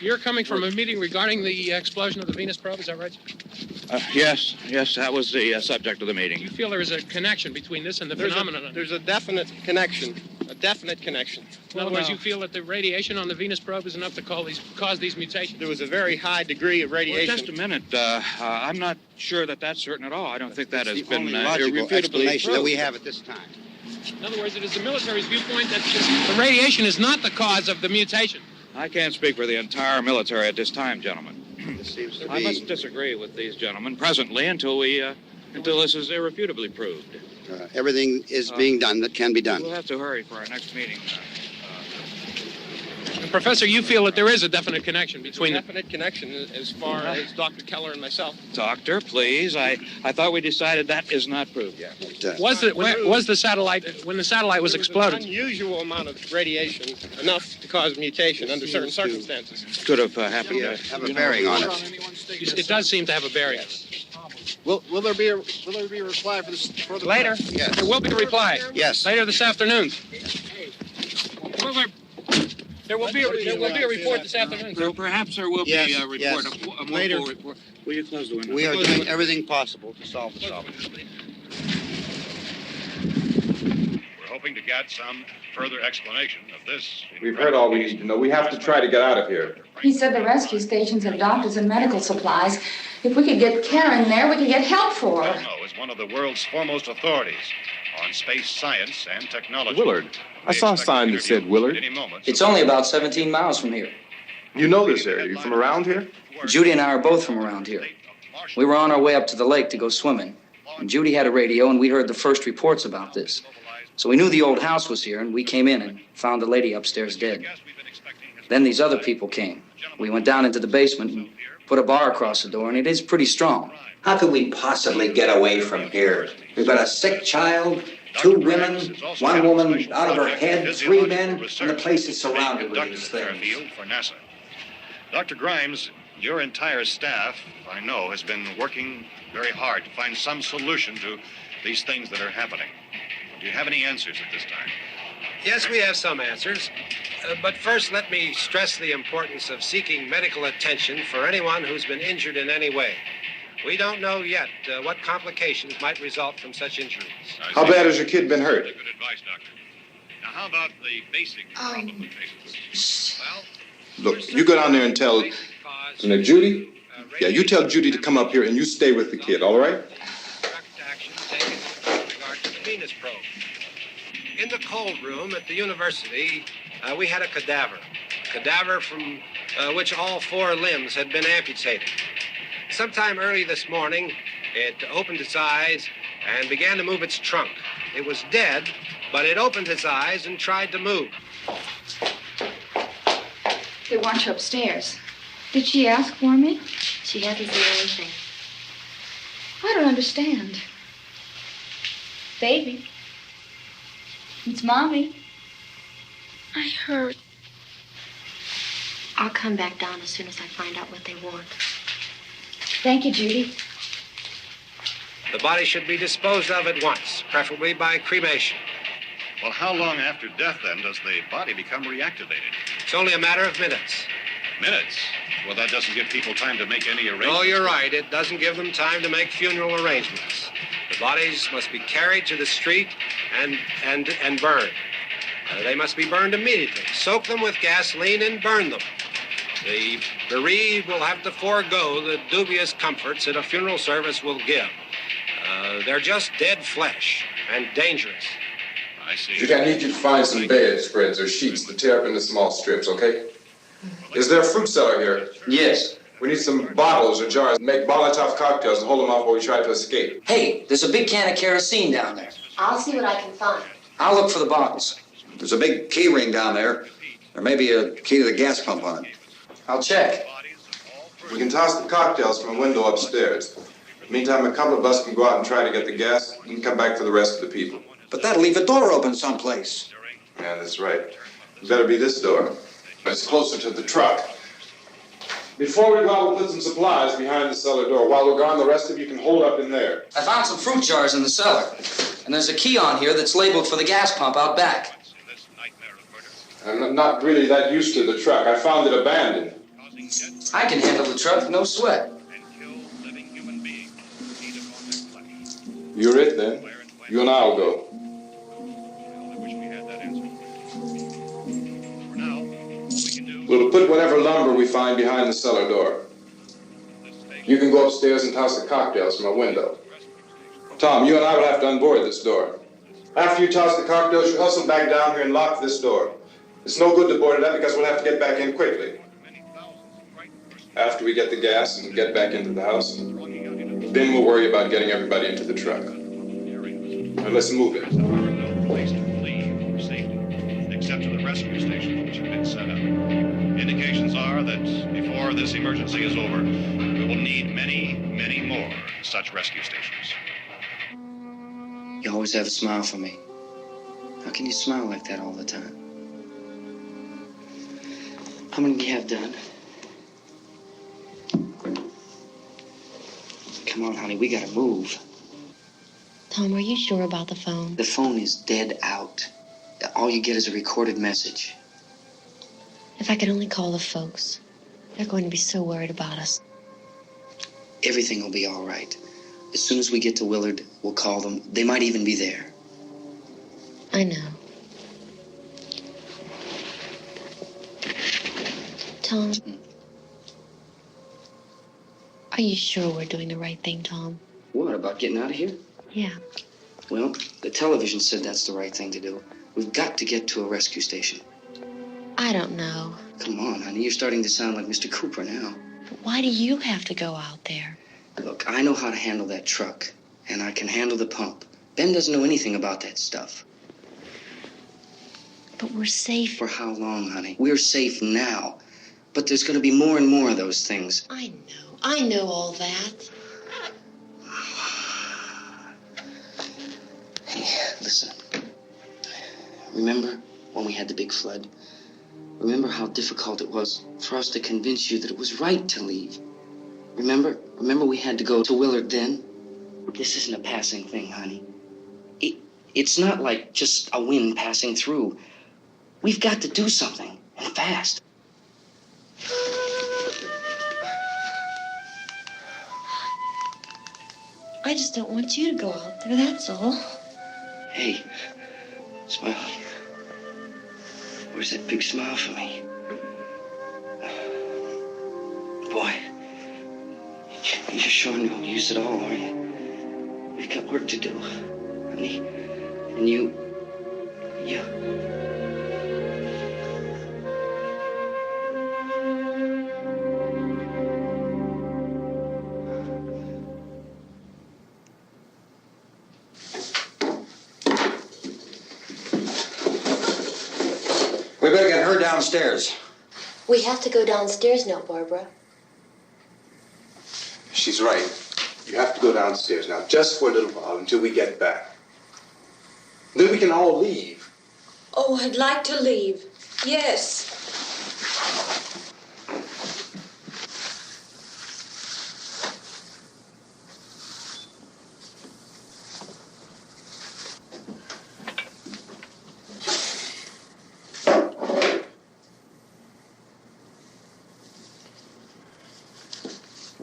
You're coming from a meeting regarding the explosion of the Venus probe, is that right? Yes, that was the subject of the meeting. You feel there is a connection between this and the phenomenon? There's a definite connection. In other words, you feel that the radiation on the Venus probe is enough to cause these mutations? There was a very high degree of radiation. Well, just a minute. I'm not sure that that's certain at all. I don't think that has been logical explanation that we have at this time. In other words, it is the military's viewpoint that the radiation is not the cause of the mutation. I can't speak for the entire military at this time, gentlemen. This seems to I be... must disagree with these gentlemen presently until this is irrefutably proved. everything is being done that can be done. We'll have to hurry for our next meeting. Professor, you feel that there is a definite connection between them? Definite connection as far as Dr. Keller and myself. Doctor, please. I thought we decided that is not proved yet. Was the satellite, when the satellite was exploded? An unusual amount of radiation, enough to cause mutation under certain circumstances. Could have happened. Have a bearing on it. It does seem to have a bearing. Will there be a reply for the later? Yes. There will be a reply. Yes. Later this afternoon. There will be a report this afternoon. Well, perhaps there will be a report. Yes. A more Later. full report. Will you close the window? We are doing everything possible to solve the problem. We're hoping to get some further explanation of this. We've heard all we need to know. We have to try to get out of here. He said the rescue stations have doctors and medical supplies. If we could get care in there, we could get help for her. Well, is one of the world's foremost authorities on space science and technology. Willard. I saw a sign that said Willard. It's only about 17 miles from here. You know this area. You from around here? Judy and I are both from around here. We were on our way up to the lake to go swimming, and Judy had a radio, and we heard the first reports about this. So we knew the old house was here, and we came in and found the lady upstairs dead. Then these other people came. We went down into the basement and put a bar across the door, and it is pretty strong. How could we possibly get away from here? We've got a sick child, 2 women, 1 woman out of her head, 3 men, and the place is surrounded with these things. For NASA. Dr. Grimes, your entire staff, I know, has been working very hard to find some solution to these things that are happening. Do you have any answers at this time? Yes, we have some answers. But first, let me stress the importance of seeking medical attention for anyone who's been injured in any way. We don't know yet what complications might result from such injuries. How bad has your kid been hurt? Good advice, Doctor. Now, how about the basic problem of patients? Well, Look, you go down there and tell Judy? Yeah, you tell Judy to come up here and you stay with the kid, all right? Action taken with regard to the Venus probe. In the cold room at the university, we had a cadaver from which all 4 limbs had been amputated. Sometime early this morning, it opened its eyes and began to move its trunk. It was dead, but it opened its eyes and tried to move. They want you upstairs. Did she ask for me? She hasn't said anything. I don't understand. Baby. It's Mommy. I heard. I'll come back down as soon as I find out what they want. Thank you, Judy. The body should be disposed of at once, preferably by cremation. Well, how long after death, then, does the body become reactivated? It's only a matter of minutes. Minutes? Well, that doesn't give people time to make any arrangements. Oh, you're right. It doesn't give them time to make funeral arrangements. The bodies must be carried to the street and burned. They must be burned immediately. Soak them with gasoline and burn them. The bereaved will have to forego the dubious comforts that a funeral service will give. They're just dead flesh and dangerous. I see. Judy, I need you to find some bedspreads or sheets to tear up into small strips, okay? Is there a fruit cellar here? Yes. We need some bottles or jars. Make Molotov cocktails and hold them off while we try to escape. Hey, there's a big can of kerosene down there. I'll see what I can find. I'll look for the bottles. There's a big key ring down there. There may be a key to the gas pump on it. I'll check. We can toss the cocktails from a window upstairs. Meantime, a couple of us can go out and try to get the gas and come back for the rest of the people. But that'll leave a door open someplace. Yeah, that's right. It better be this door. It's closer to the truck. Before we go out, we'll put some supplies behind the cellar door. While we're gone, the rest of you can hold up in there. I found some fruit jars in the cellar. And there's a key on here that's labeled for the gas pump out back. I'm not really that used to the truck. I found it abandoned. I can handle the truck, no sweat. You're it, then. You and I'll go. We'll put whatever lumber we find behind the cellar door. You can go upstairs and toss the cocktails from a window. Tom, you and I will have to unboard this door. After you toss the cocktails, you hustle back down here and lock this door. It's no good to board it up because we'll have to get back in quickly. After we get the gas and get back into the house, then we'll worry about getting everybody into the truck. Now let's move it. No place to flee for safety, except to the rescue stations which have been set up. Indications are that before this emergency is over, we will need many, many more such rescue stations. You always have a smile for me. How can you smile like that all the time? How many do you have done? Come on, honey, we gotta move. Tom, are you sure about the phone? The phone is dead out. All you get is a recorded message. If I could only call the folks. They're going to be so worried about us. Everything will be all right. As soon as we get to Willard, we'll call them. They might even be there. I know. Tom, are you sure we're doing the right thing, Tom? What, about getting out of here? Yeah. Well, the television said that's the right thing to do. We've got to get to a rescue station. I don't know. Come on, honey, you're starting to sound like Mr. Cooper now. But why do you have to go out there? Look, I know how to handle that truck, and I can handle the pump. Ben doesn't know anything about that stuff. But we're safe. For how long, honey? We're safe now. But there's going to be more and more of those things. I know. I know all that. Hey, listen. Remember when we had the big flood? Remember how difficult it was for us to convince you that it was right to leave? Remember we had to go to Willard then? This isn't a passing thing, honey. It's not like just a wind passing through. We've got to do something, and fast. I just don't want you to go out there, that's all. Hey, Smiley. Where's that big smile for me? Boy, you're showing no use at all, aren't you? We've got work to do, honey. And you... We better get her downstairs. We have to go downstairs now, Barbara. She's right. You have to go downstairs now, just for a little while, until we get back. Then we can all leave. Oh, I'd like to leave. Yes.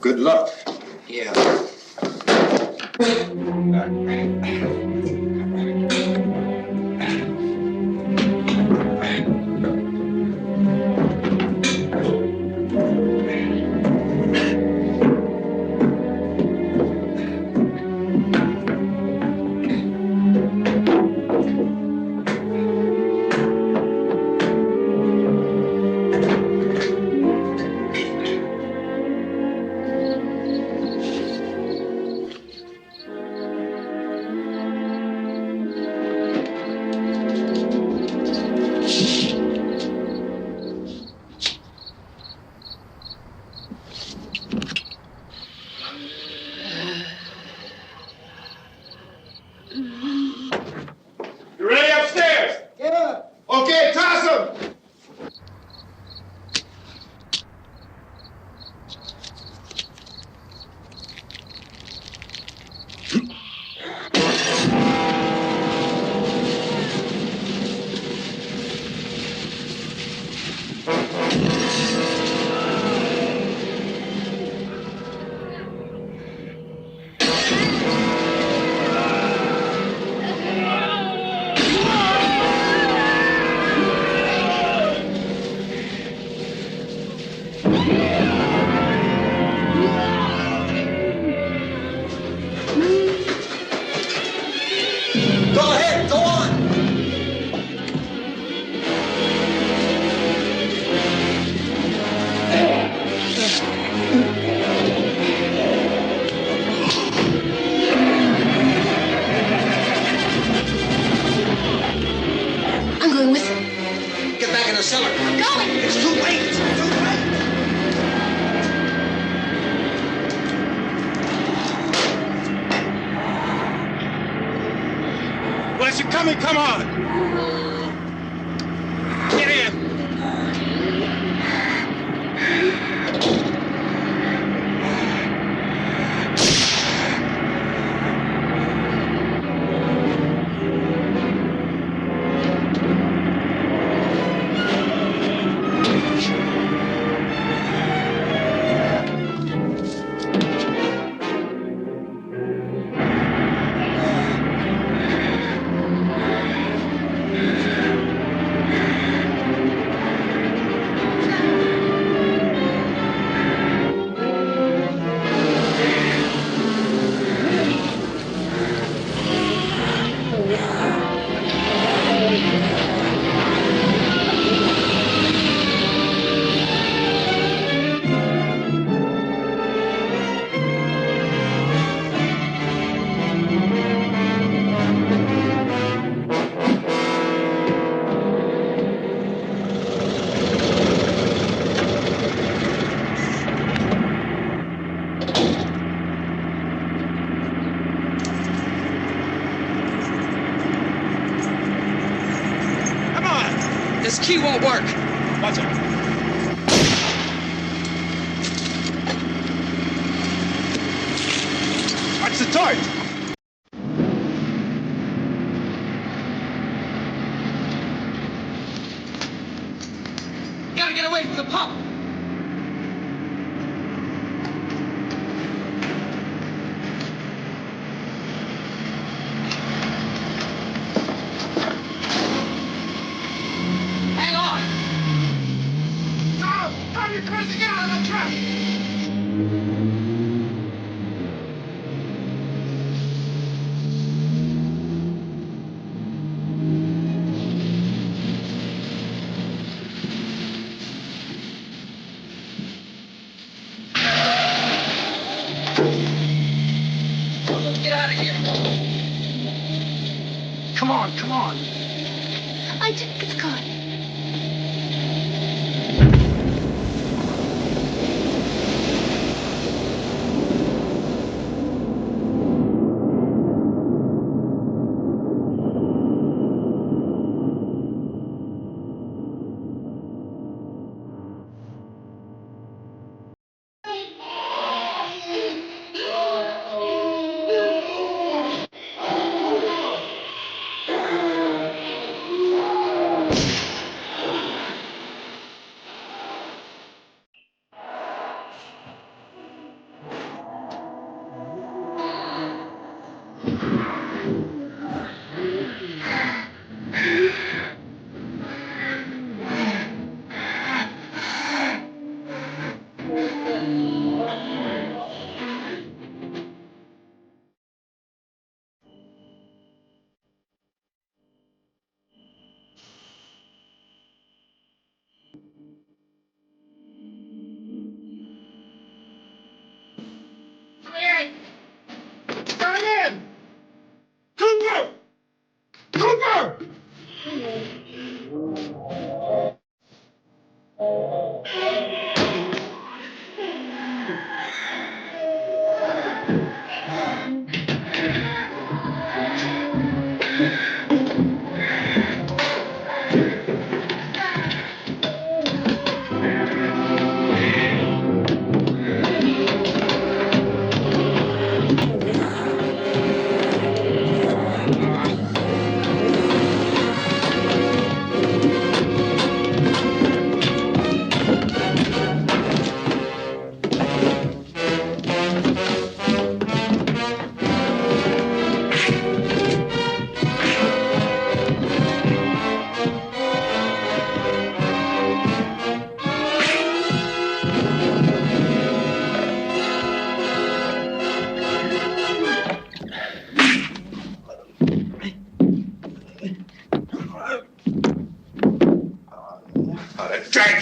Good luck. Yeah. You ready upstairs? Yeah. Okay, toss him! Go ahead, go on. I'm going with him. Get back in the cellar. I'm going. It's too late. It's too late. Well, as you're coming, come on! Get in! This key won't work. Watch it. Watch the torch! Gotta get away from the pump. Hang on. Tom, you're closing in on the trap! Let's get out of here. Come on, come on. I took the car.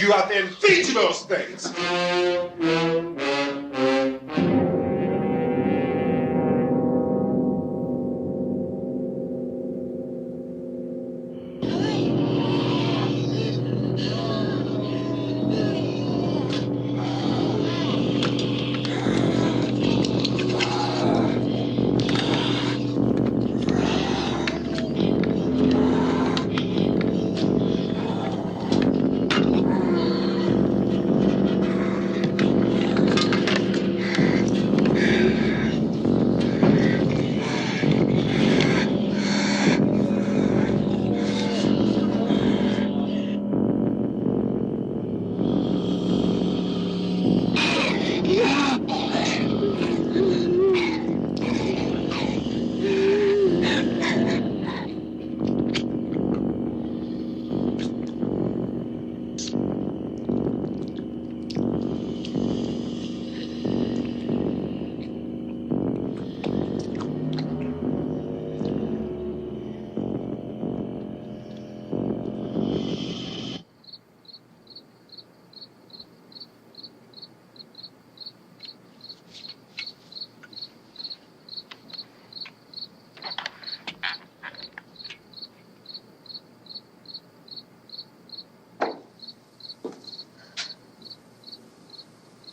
drag you out there and feed you those things.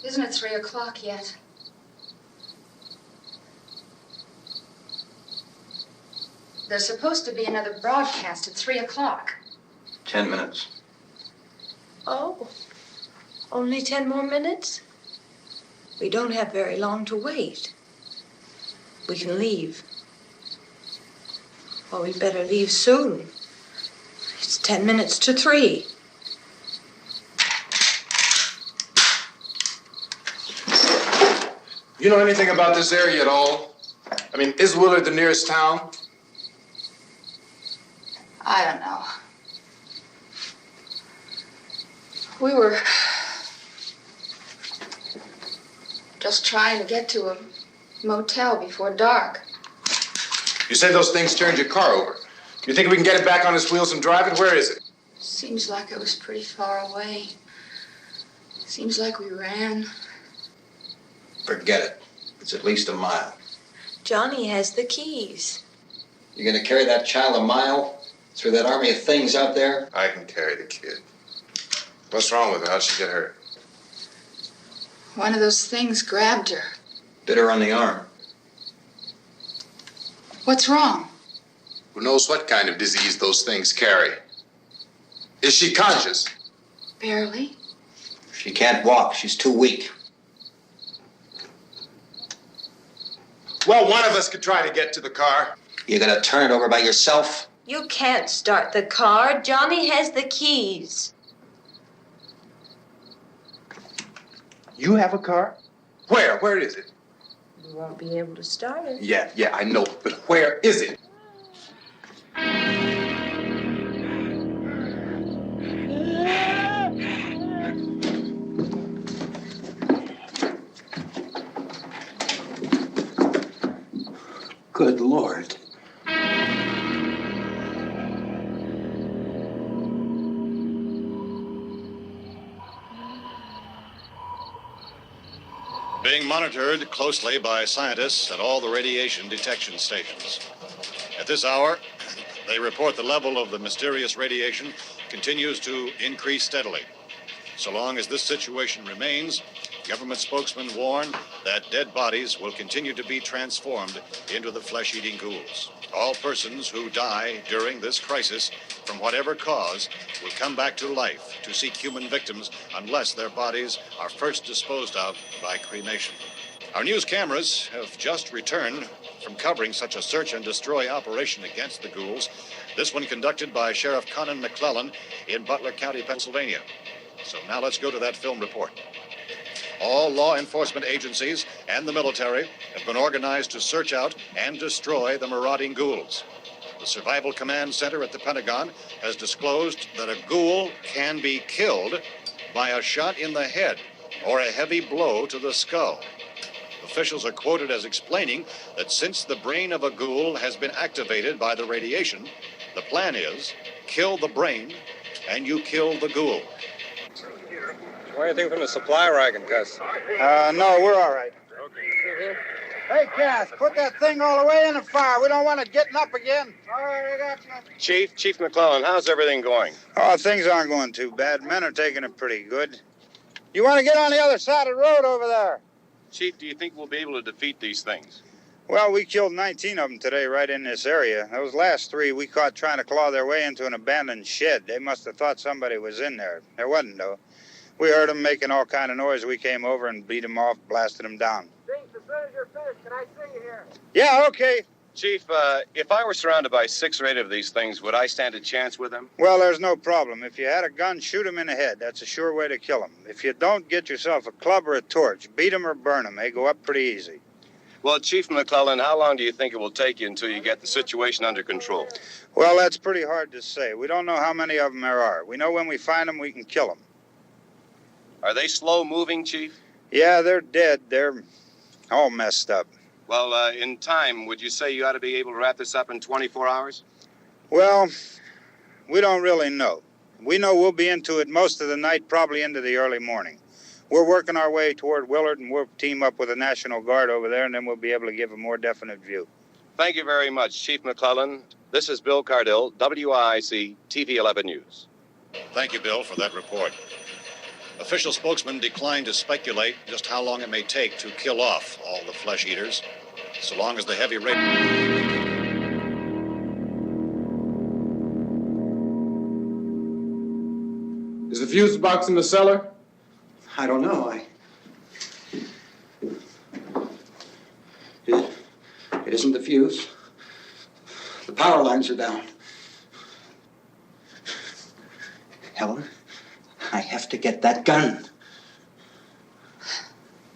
Isn't it 3 o'clock yet? There's supposed to be another broadcast at 3 o'clock. 10 minutes. Oh, only 10 more minutes? We don't have very long to wait. We can leave. Well, we'd better leave soon. It's 10 minutes to 3. You know anything about this area at all? I mean, is Willard the nearest town? I don't know. We were just trying to get to a motel before dark. You said those things turned your car over. You think we can get it back on its wheels and drive it? Where is it? Seems like it was pretty far away. Seems like we ran. Forget it. It's at least a mile. Johnny has the keys. You're gonna carry that child a mile through that army of things out there? I can carry the kid. What's wrong with her? How'd she get hurt? One of those things grabbed her. Bit her on the arm. What's wrong? Who knows what kind of disease those things carry? Is she conscious? Barely. She can't walk. She's too weak. Well, one of us could try to get to the car. You're gonna turn it over by yourself? You can't start the car. Johnny has the keys. You have a car? Where? Where is it? You won't be able to start it. Yeah, I know. But where is it? Good Lord. Being monitored closely by scientists at all the radiation detection stations. At this hour, they report the level of the mysterious radiation continues to increase steadily. So long as this situation remains, government spokesmen warn that dead bodies will continue to be transformed into the flesh-eating ghouls. All persons who die during this crisis, from whatever cause, will come back to life to seek human victims unless their bodies are first disposed of by cremation. Our news cameras have just returned from covering such a search and destroy operation against the ghouls, this one conducted by Sheriff Conan McClellan in Butler County, Pennsylvania. So now let's go to that film report. All law enforcement agencies and the military have been organized to search out and destroy the marauding ghouls. The Survival Command Center at the Pentagon has disclosed that a ghoul can be killed by a shot in the head or a heavy blow to the skull. Officials are quoted as explaining that since the brain of a ghoul has been activated by the radiation, the plan is kill the brain and you kill the ghoul. anything from the supply wagon, Gus? No, we're all right. Hey, Cass, put that thing all the way in the fire. We don't want it getting up again. All right, I got you. Chief McClellan, how's everything going? Oh, things aren't going too bad. Men are taking it pretty good. You want to get on the other side of the road over there? Chief, do you think we'll be able to defeat these things? Well, we killed 19 of them today right in this area. Those last 3 we caught trying to claw their way into an abandoned shed. They must have thought somebody was in there. There wasn't, though. We heard them making all kind of noise. We came over and beat them off, blasted them down. Thanks, as soon as you're finished, can I see you here? Yeah, okay. Chief, if I were surrounded by 6 or 8 of these things, would I stand a chance with them? Well, there's no problem. If you had a gun, shoot them in the head. That's a sure way to kill them. If you don't, get yourself a club or a torch. Beat them or burn them. They go up pretty easy. Well, Chief McClellan, how long do you think it will take you until you get the situation under control? Well, that's pretty hard to say. We don't know how many of them there are. We know when we find them, we can kill them. Are they slow-moving, Chief? Yeah, they're dead. They're all messed up. Well, in time, would you say you ought to be able to wrap this up in 24 hours? Well, we don't really know. We know we'll be into it most of the night, probably into the early morning. We're working our way toward Willard, and we'll team up with the National Guard over there, and then we'll be able to give a more definite view. Thank you very much, Chief McClellan. This is Bill Cardill, WIC TV 11 News. Thank you, Bill, for that report. Official spokesman declined to speculate just how long it may take to kill off all the flesh eaters, so long as the heavy rain... Is the fuse box in the cellar? I don't know. It isn't the fuse. The power lines are down. Helen, I have to get that gun.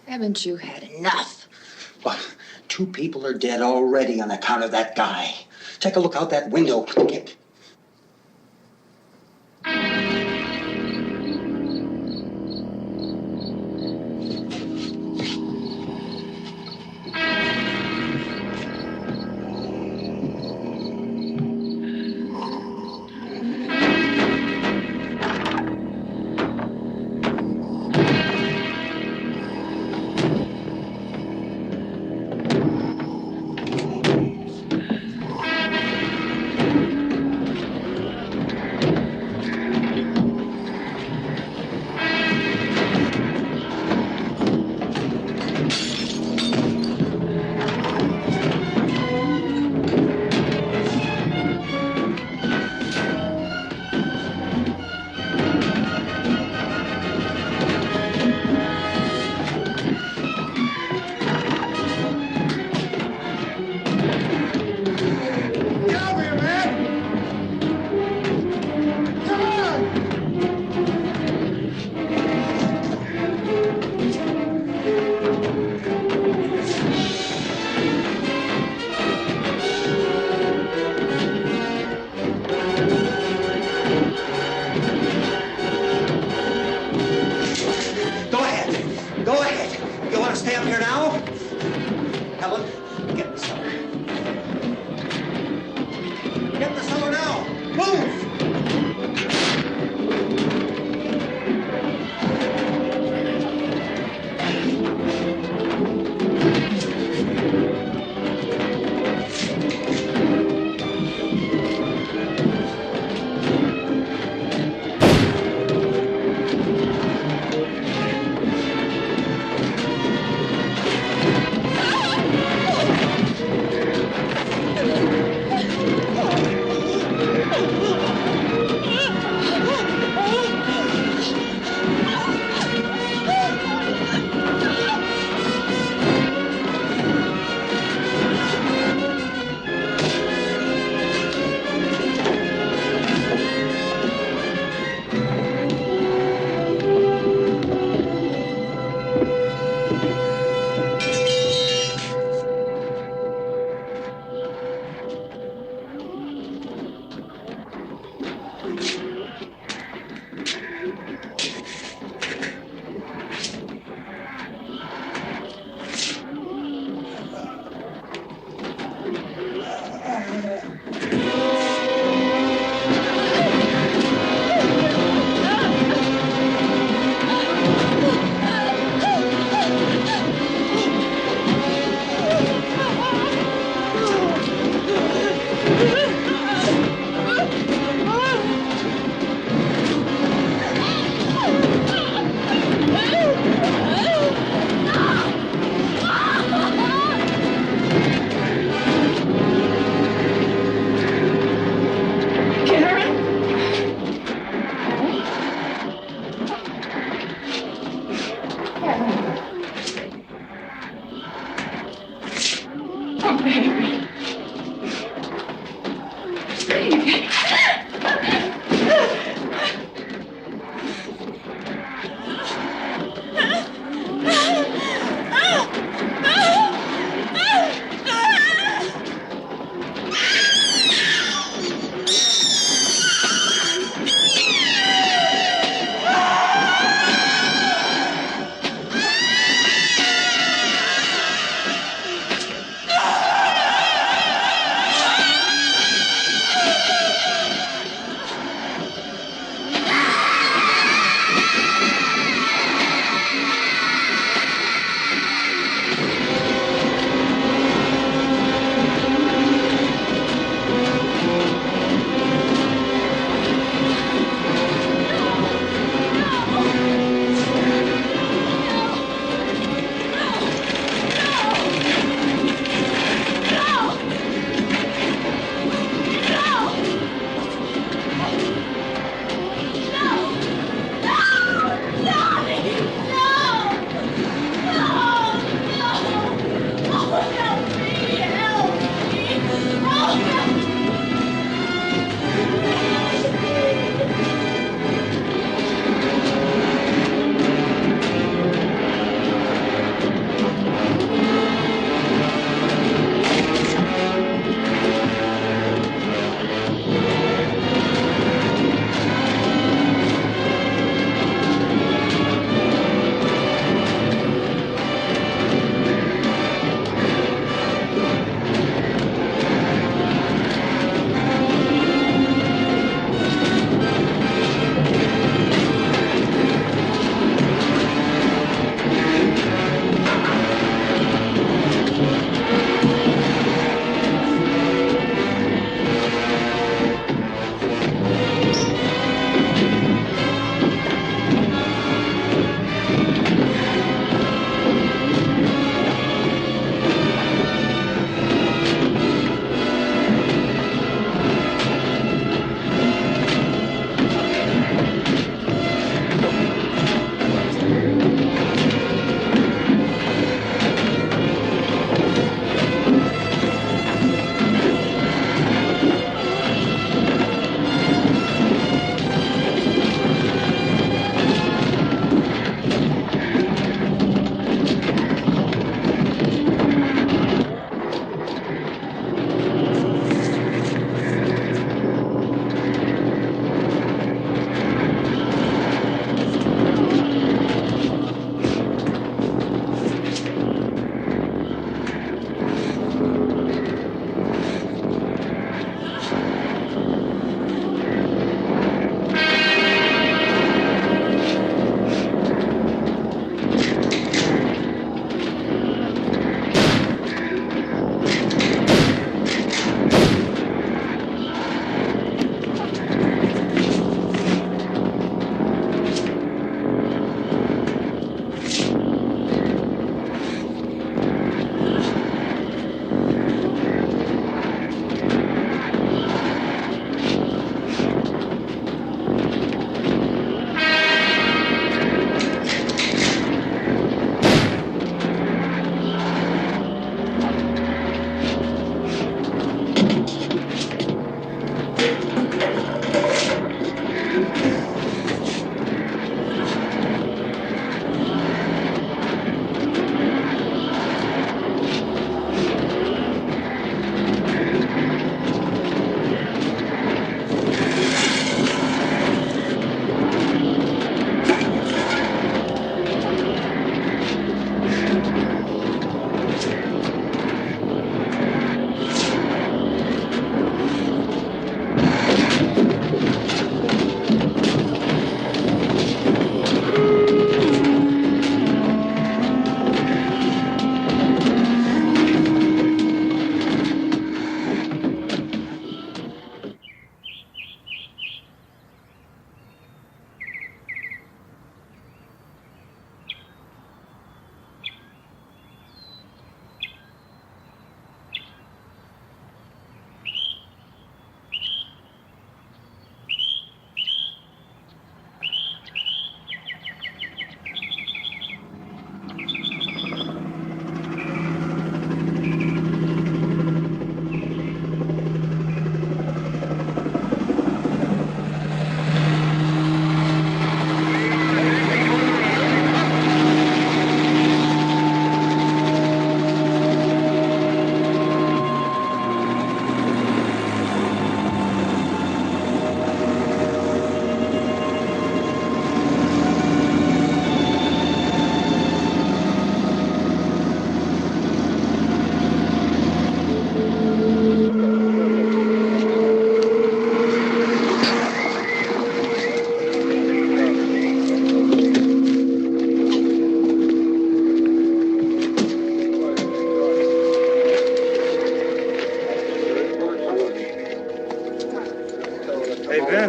Haven't you had enough? But 2 people are dead already on account of that guy. Take a look out that window. Get... Go ahead. You want to stay up here now? Helen, get in the cellar. Get in the cellar now. Move! baby. Baby.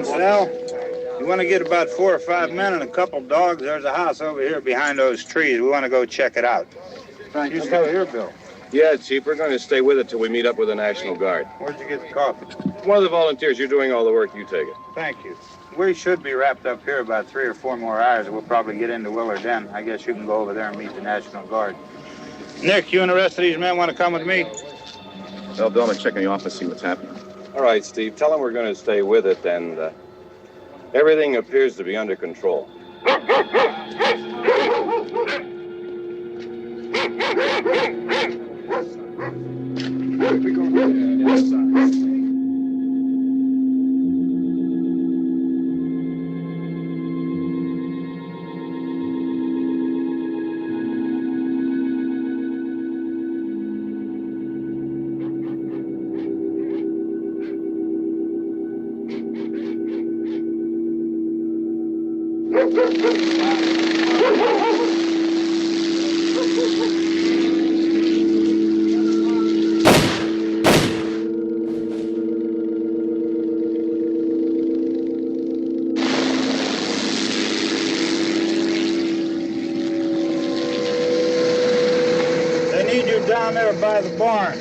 Vince, Al. You want to get about 4 or 5 men and a couple dogs? There's a house over here behind those trees. We want to go check it out. You still here, Bill? Yeah, Chief, we're going to stay with it till we meet up with the National Guard. Where'd you get the coffee? One of the volunteers, you're doing all the work, you take it. Thank you. We should be wrapped up here about 3 or 4 more hours. We'll probably get into Willard then. I guess you can go over there and meet the National Guard. Nick, you and the rest of these men want to come with me? Well, Bill, I'm going to check in the office, see what's happening. All right, Steve, tell them we're going to stay with it, and everything appears to be under control. They need you down there by the barn.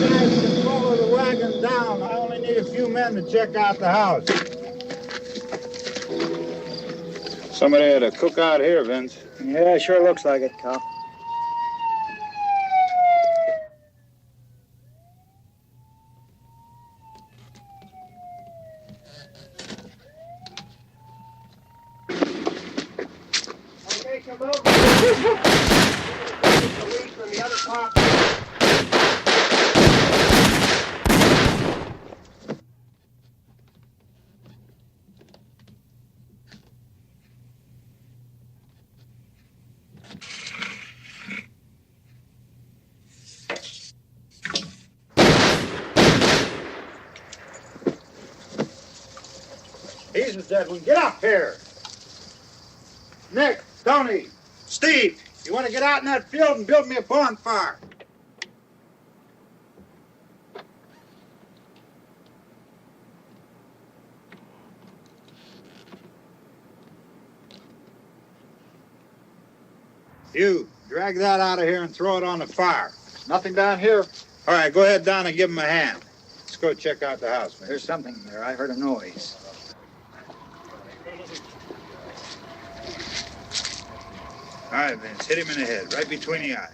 Guys can follow the wagon down. I only need a few men to check out the house. Somebody had a cookout here, Vince. Yeah, sure looks like it, Cop. Okay, come over. Police from the other park. He's the dead one. Get up here. Nick, Tony, Steve, you want to get out in that field and build me a bonfire? You, drag that out of here and throw it on the fire. Nothing down here. All right, go ahead down and give him a hand. Let's go check out the house, man. There's something there. I heard a noise. All right, Vince, hit him in the head, right between the eyes.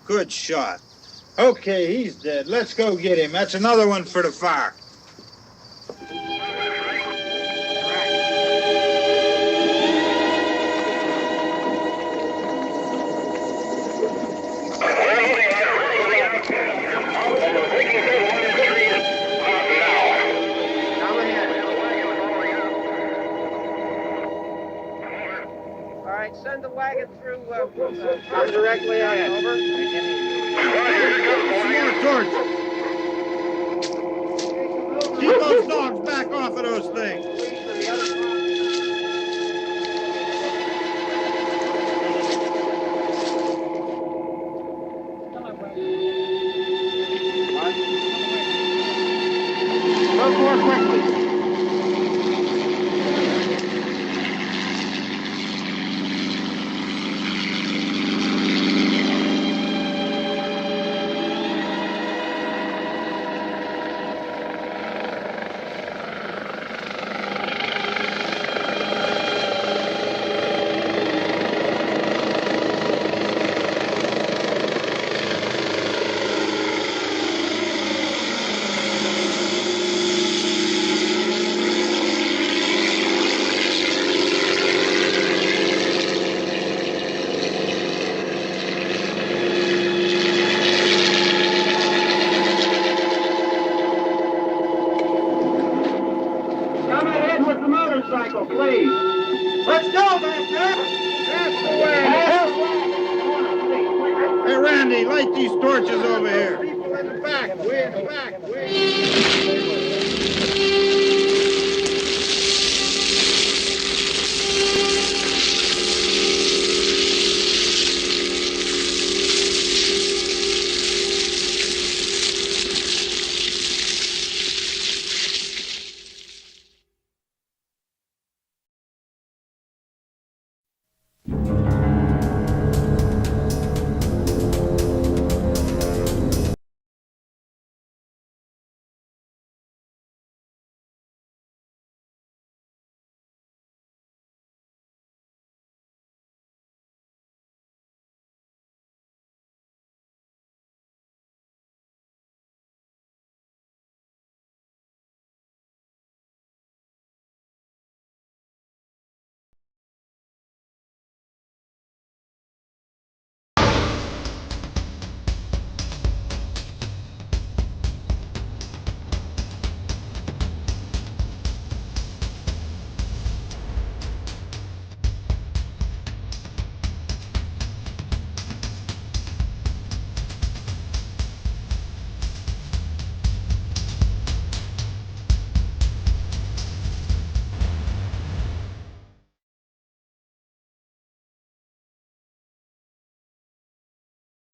Good shot. Okay, he's dead. Let's go get him. That's another one for the fire. Send the wagon through directly out. Over. More torch. Keep those dogs back off of those things. Move more quickly. Motorcycle, please. Let's go back there. That's the way. Hey, Randy, light these torches over here. People in the back, way in the back, way.